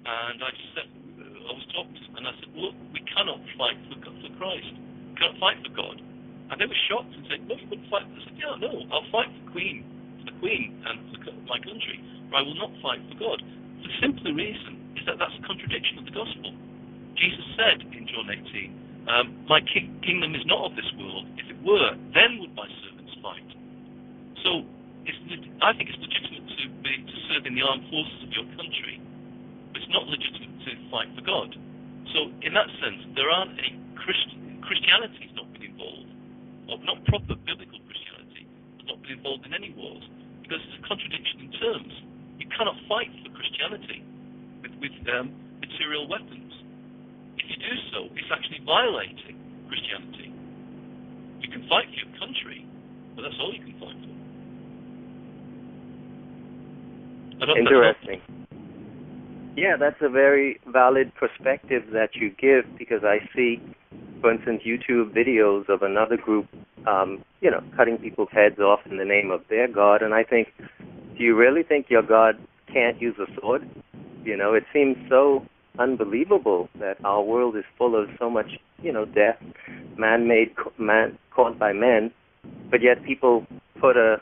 and I just said, I was talking to them, and I said, look, we cannot fight for Christ. We cannot fight for God. And they were shocked and said, no, you wouldn't fight. I said, yeah, no, I'll fight for the Queen and for my country, but I will not fight for God. The simple reason is that that's a contradiction of the gospel. Jesus said in John 18, my kingdom is not of this world. If it were, then would my servants fight. So I think it's legitimate to serve in the armed forces of your country, but it's not legitimate to fight for God. So in that sense, there aren't any Christianity has not been involved, or not proper biblical Christianity has not been involved in any wars, because it's a contradiction in terms. You cannot fight for Christianity with material weapons. If you do so, it's actually violating Christianity. You can fight for your country, but that's all you can fight for. Interesting. Yeah, that's a very valid perspective that you give, because I see, for instance, YouTube videos of another group, cutting people's heads off in the name of their God, and I think, do you really think your God can't use a sword? It seems so unbelievable that our world is full of so much, death, man-made, caused by men, but yet people put a,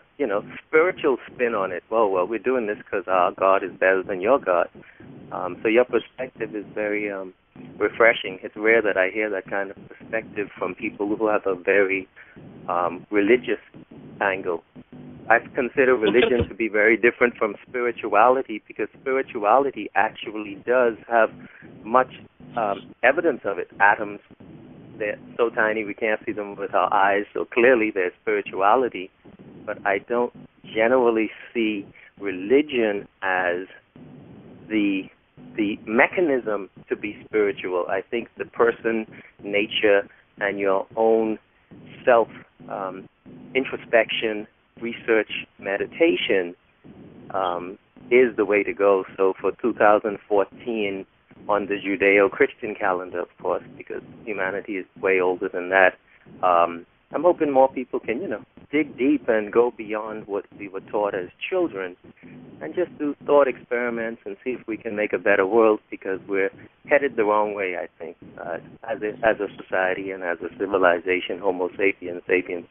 spiritual spin on it. Well, we're doing this because our God is better than your God. So your perspective is very refreshing. It's rare that I hear that kind of perspective from people who have a very religious angle. I consider religion to be very different from spirituality, because spirituality actually does have much evidence of it. Atoms, they're so tiny we can't see them with our eyes, so clearly there's spirituality. But I don't generally see religion as the mechanism to be spiritual. I think the person, nature, and your own self introspection, research, meditation is the way to go. So for 2014, on the Judeo-Christian calendar, of course, because humanity is way older than that, I'm hoping more people can, dig deep and go beyond what we were taught as children and just do thought experiments and see if we can make a better world, because we're headed the wrong way, I think, as a society and as a civilization, Homo sapiens sapiens.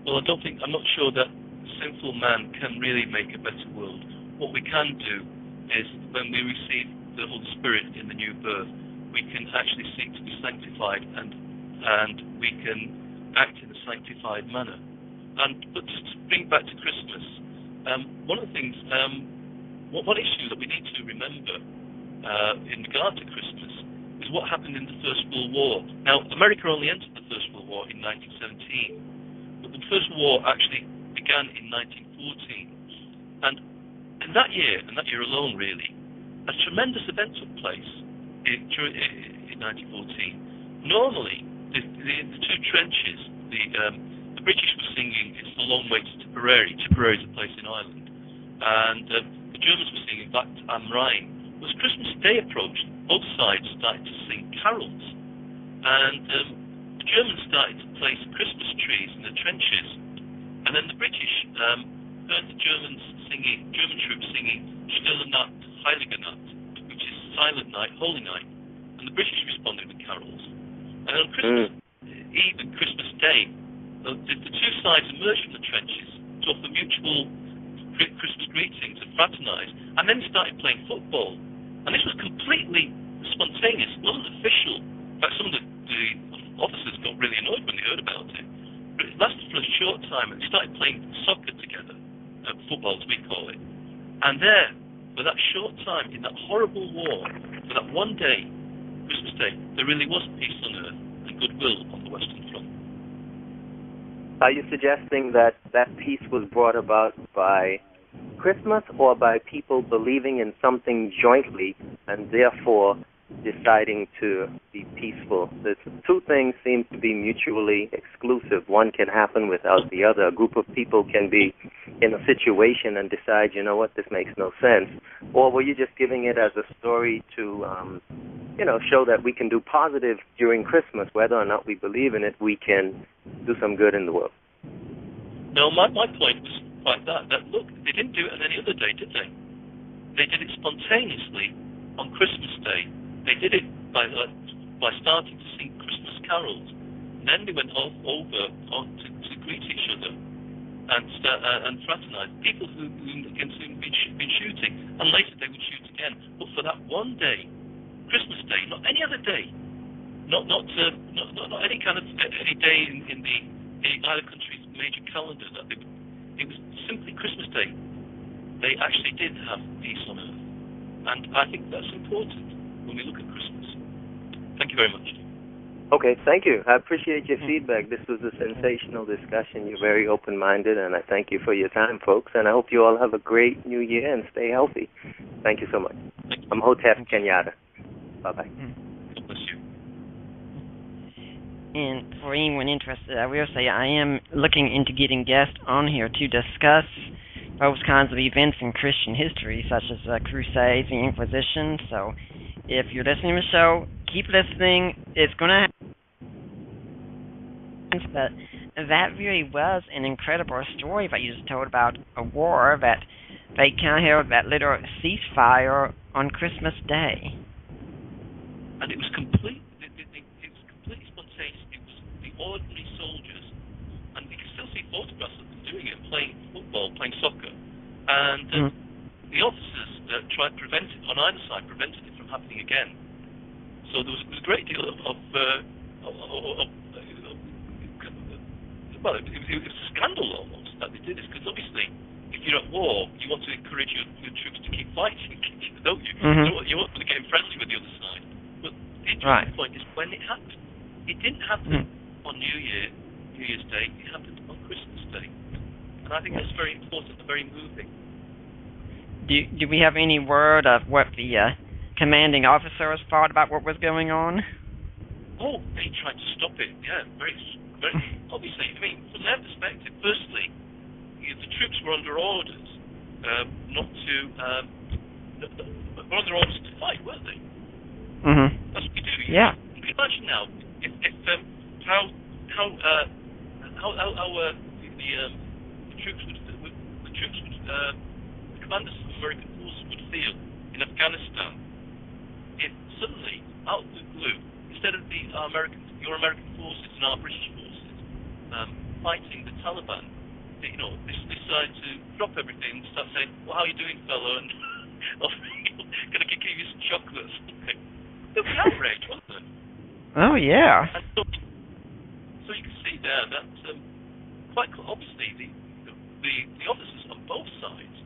Well, I'm not sure that sinful man can really make a better world. What we can do is, when we receive the Holy Spirit in the new birth, we can actually seek to be sanctified, and we can act in a sanctified manner. But just to bring back to Christmas, one of the things, one issue that we need to remember in regard to Christmas is what happened in the First World War. Now, America only entered the First World War in 1917, but the First War actually began in 1914. And in that year alone, really, a tremendous event took place in 1914. Normally, the two trenches, the British were singing "It's a Long Way to Tipperary." Tipperary is a place in Ireland, and the Germans were singing "Wacht am Rhein," as Christmas Day approached, both sides started to sing carols. And the Germans started to place Christmas trees in the trenches. And then the British heard the German troops singing Stille Nacht, Heilige Nacht, which is Silent Night, Holy Night. And the British responded with carols. And on Christmas Eve and Christmas Day, the two sides emerged from the trenches to offer mutual Christmas greetings and fraternise, and then started playing football. And this was completely spontaneous. It wasn't official. In fact, some of the officers got really annoyed when they heard about it. But it lasted for a short time, and they started playing soccer together, football as we call it. And there, for that short time, in that horrible war, for that one day, Christmas Day, there really was peace on earth and goodwill on the Western Front. Are you suggesting that peace was brought about by Christmas or by people believing in something jointly and therefore deciding to be peaceful? The two things seem to be mutually exclusive. One can happen without the other. A group of people can be in a situation and decide, you know what, this makes no sense. Or were you just giving it as a story to, show that we can do positive during Christmas, whether or not we believe in it, we can do some good in the world? No, my point was like that look, they didn't do it on any other day, did they? They did it spontaneously on Christmas Day. They did it by starting to sing Christmas carols. And then they went over to greet each other and fraternise. People against whom had been shooting, and later they would shoot again. But for that one day, Christmas Day, not any other day, not any kind of any day in either country's major calendar. It was simply Christmas Day. They actually did have peace on earth, and I think that's important when we look at Christmas. Thank you very much. Okay, thank you. I appreciate your feedback. This was a sensational discussion. You're very open-minded, and I thank you for your time, folks. And I hope you all have a great new year and stay healthy. Thank you so much. I'm Hotep Kenyatta. Bye-bye. God bless you. And for anyone interested, I will say I am looking into getting guests on here to discuss those kinds of events in Christian history, such as Crusades and Inquisition. So if you're listening to the show, keep listening. It's going to happen. But that really was an incredible story that you just told about a war that they kind of held that little ceasefire on Christmas Day. And it was complete. It was completely spontaneous. It was the ordinary soldiers, and you can still see photographs of them doing it, playing football, playing soccer, and the officers tried to prevent it on either side, prevented it from happening again. So there was a great deal it was a scandal almost that they did this, because obviously, if you're at war, you want to encourage your troops to keep fighting, don't you? You want them to get friendly with the other side. But the interesting point is when it happened. It didn't happen on New Year's Day. It happened on Christmas Day, and I think that's very important and very moving. Do we have any word of what the commanding officers thought about what was going on? Oh, they tried to stop it. Yeah, very obviously. I mean, from their perspective, firstly, the troops were under orders were under orders to fight, weren't they? That's what we do. Yeah. You can imagine now if the commanders of American forces would feel in Afghanistan if suddenly, out of the blue, instead of your American forces and our British forces fighting the Taliban, they decide to drop everything and start saying, "Well, how are you doing, fellow?" And "Can I give you some chocolates?" There was outrage, wasn't there? Oh yeah. And so you can see there that quite obviously the officers on both sides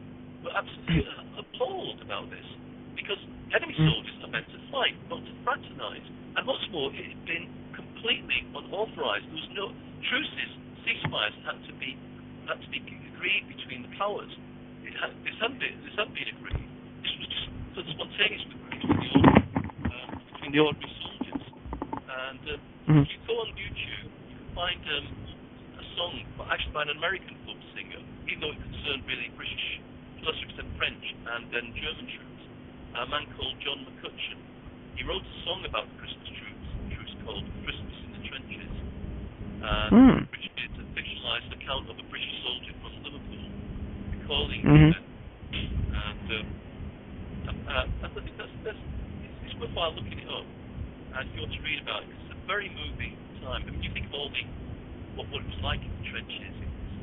were absolutely appalled about this, because enemy soldiers are meant to fight, not to fraternize. And what's more, it had been completely unauthorized. There was no truces, ceasefires had to be agreed between the powers. This hadn't been agreed. This was just spontaneous between the ordinary soldiers. And if you go on YouTube, you can find a song, actually by an American folk singer, even though it concerned really British, to a lesser extent French, and then German troops. a man called John McCutcheon. He wrote a song about the Christmas truce called Christmas in the Trenches, which is a fictionalized account of a British soldier from Liverpool recalling it. And I think it's worthwhile looking it up, and you ought to read about it. It's a very moving time. I mean, you think of all what it was like in the trenches. It was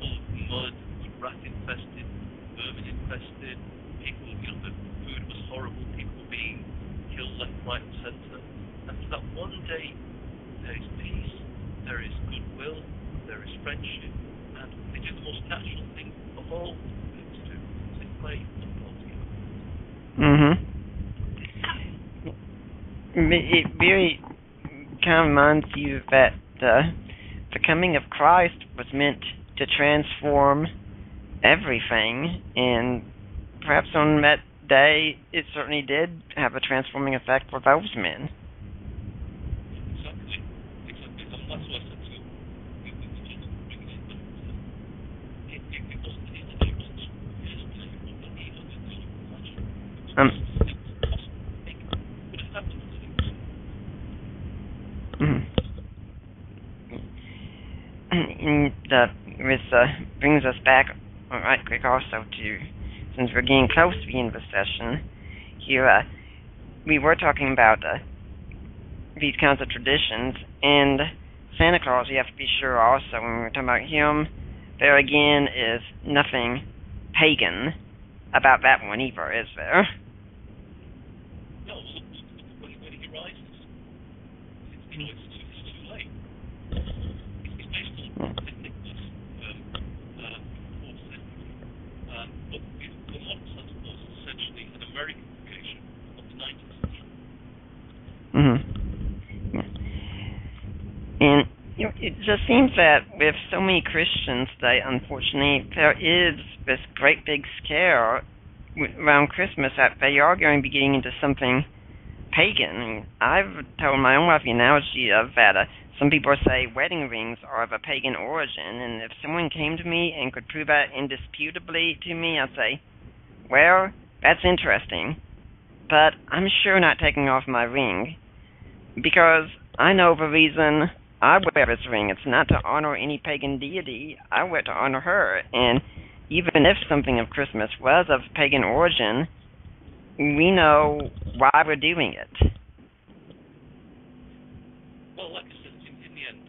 full of mud, it was rat infested, vermin infested. People, the food was horrible. People were being killed left, right, and centre. And for that one day, there is peace, there is goodwill, there is friendship, and they do the most natural thing of all things to do. They play football together. It really kind of reminds you that the coming of Christ was meant to transform everything, and perhaps on that day it certainly did have a transforming effect for those men. Exactly. That's what I said to you. It wasn't This brings us back right quick also to, since we're getting close to the end of the session here, we were talking about these kinds of traditions, and Santa Claus, you have to be sure also, when we're talking about him, there again is nothing pagan about that one either, is there? No, when he rises, it's too late. It's based on St. Nicholas, 4th century. But the modern Santa Claus is essentially an American creation of the 19th century. And it just seems that with so many Christians today, unfortunately, there is this great big scare around Christmas that they are going to be getting into something pagan. I mean, I've told my own wife the analogy of that some people say wedding rings are of a pagan origin, and if someone came to me and could prove that indisputably to me, I'd say, well, that's interesting, but I'm sure not taking off my ring, because I know the reason I wear this ring. It's not to honor any pagan deity. I wear it to honor her. And even if something of Christmas was of pagan origin, we know why we're doing it. Well, like I said, in the end,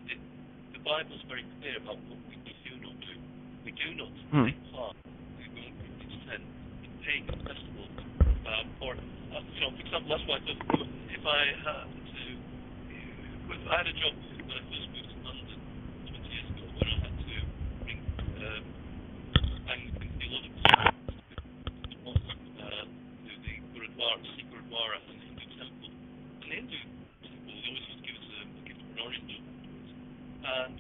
the Bible's very clear about what we do not do. We do not take part, we won't attend in pagan festivals. For example, that's why if I had a job when I first moved to London 20 years ago, where I had to bring Anglican theologians to the Gurudwara and the Hindu temple. And the Hindu temple, they always used to give us a gift of an orange. And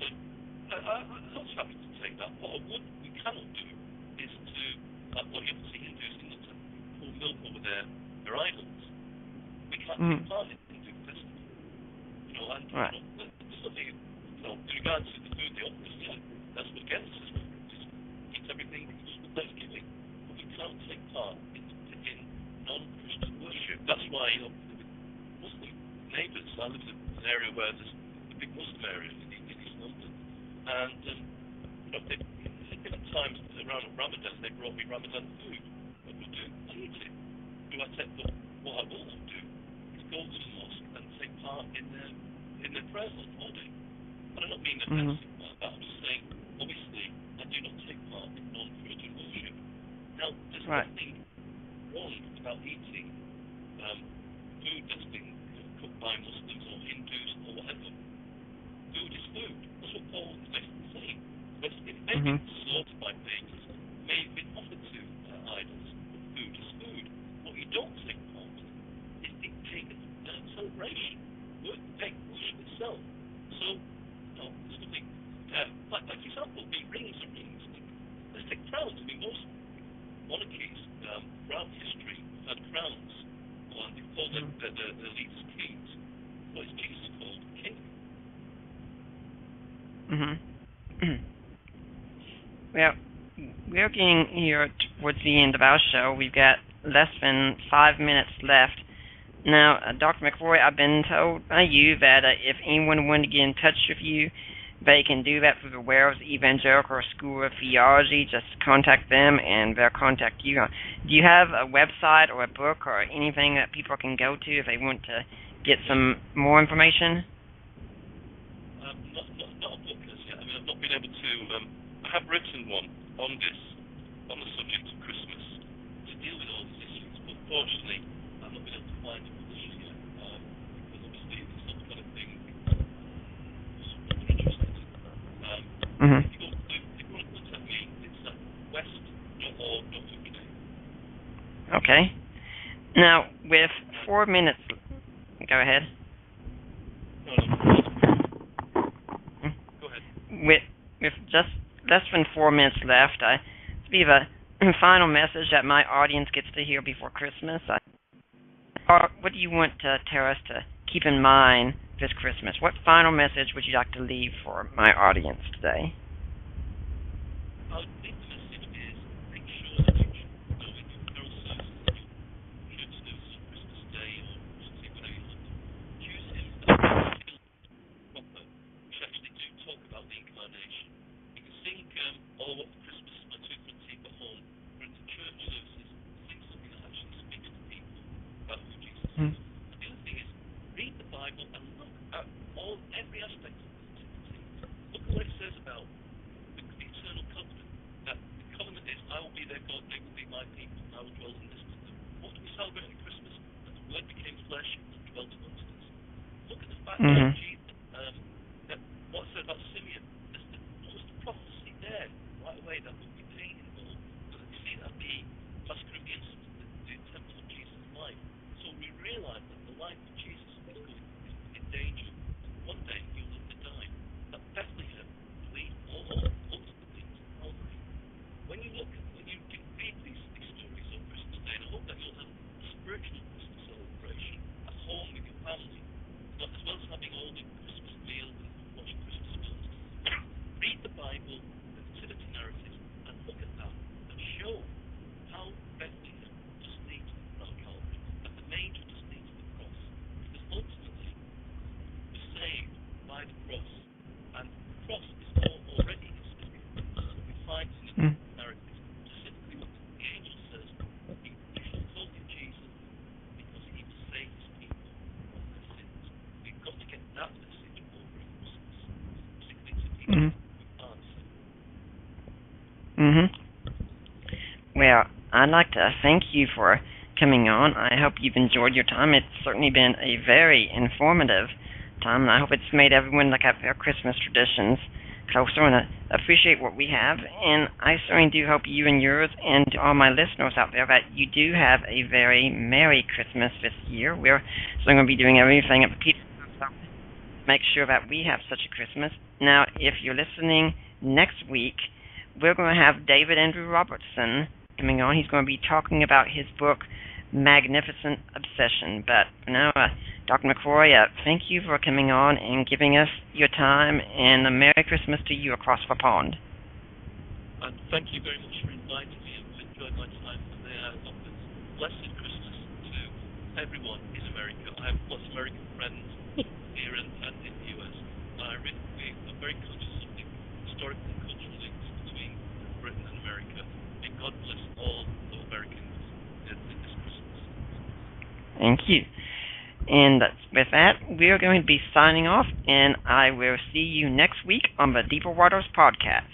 I was happy to take that. What we cannot do is to, what you have to see Hindus in the temple, pour milk over their idols. We can't take part in Hindu festival. And right. There's something, in regards to the food they offer us, that's what gets us. Just eat everything just for Thanksgiving. But we can't take part in non-Christian worship. That's why, with Muslim neighbours, I live in an area where there's a big Muslim area in East London. And, at different times around Ramadan, they brought me Ramadan food. What do I do? I eat it. Do I take what I will not do is go to the mosque and take part in their prayers on holiday. I do not mean offensive like that. I'm just saying, obviously, I do not take part in non-Christian worship. Now, there's nothing wrong about eating food that's been cooked by Muslims or Hindus or whatever. Food is food. That's what Paul is basically saying. But it may be slaughtered by pagans, may have been offered to idols, but food is food. What you don't take part in is the pagan celebration. Pagan worship itself. So, there's nothing. Like for example, the rings are rings. Let's take crowns. I mean, most monarchies throughout history have had crowns. They call them the elite kings. What is Jesus called? King. Well, we're getting here towards the end of our show. We've got less than 5 minutes left. Now, Dr. McRoy, I've been told by you that if anyone wanted to get in touch with you, they can do that through the Wells Evangelical School of Theology. Just contact them and they'll contact you. Do you have a website or a book or anything that people can go to if they want to get some more information? Not a book as yet. I mean, I've not been able to. I have written one on the subject of Christmas to deal with all these issues, but fortunately, I've not been able to find a publisher yet because obviously it's not the kind of thing I'm interested in. If you want to contact me, it's at west.org.uk. Okay. Now, with 4 minutes, go ahead. With just less than 4 minutes left, I leave a final message that my audience gets to hear before Christmas. What do you want to tell us to keep in mind this Christmas? What final message would you like to leave for my audience today? I think the message is make sure that you know in your carol services that you should do on Christmas Day or Christmas Eve, whatever you want. Choose hymns that feel proper, which actually do talk about the incarnation. You can sing All What for Christmas, My Two Front Teeth at Home, or into church services, sing something that actually speaks to people about who Jesus is. And the other thing is, read the Bible and look at every aspect of the nativity. Look at what it says about the eternal covenant. That the covenant is, I will be their God, they will be my people, and I will dwell in this with them. What do we celebrate at Christmas? That the Word became flesh and dwelt amongst us. Look at the fact that Jesus, what it said about Simeon, what was the prophecy there right away that would be pain involved? So that you see that the First Corinthians, the temple of Jesus' life. So we realize that the life of Jesus is in danger. One day he will have to die. That Bethlehem, ultimately, Calvary. When you read these stories on Christmas Day, and I hope that you'll have a spiritual Christmas celebration at home with your family, as well as having all the Christmas meals and watching Christmas films. Read the Bible, the nativity narratives, and look at that, and show how Bethlehem just leads to Calvary, that the manger just leads to the cross. Because ultimately, we're saved by the cross, and the cross is already history. We find in the narratives specifically what the angel says: you shall call him Jesus because he will save his people from their sins. We've got to get that message over at Christmas, particularly to people who aren't saved. Well, I'd like to thank you for coming on. I hope you've enjoyed your time. It's certainly been a very informative time, and I hope it's made everyone look at their Christmas traditions closer and appreciate what we have. And I certainly do hope you and yours and to all my listeners out there that you do have a very Merry Christmas this year. We're certainly going to be doing everything at the Peter to make sure that we have such a Christmas. Now, if you're listening next week, we're going to have David Andrew Robertson coming on. He's going to be talking about his book, Magnificent Obsession. But for now, Dr. McRoy, thank you for coming on and giving us your time, and a Merry Christmas to you across the pond. And thank you very much for inviting me. I've enjoyed my time there. I hope it's blessed Christmas to everyone in America. I have lots of American friends here and in the US. We're very conscious of the historical and cultural links between Britain and America. May God bless all the Americans in this Christmas. Thank you. And with that, we are going to be signing off, and I will see you next week on the Deeper Waters podcast.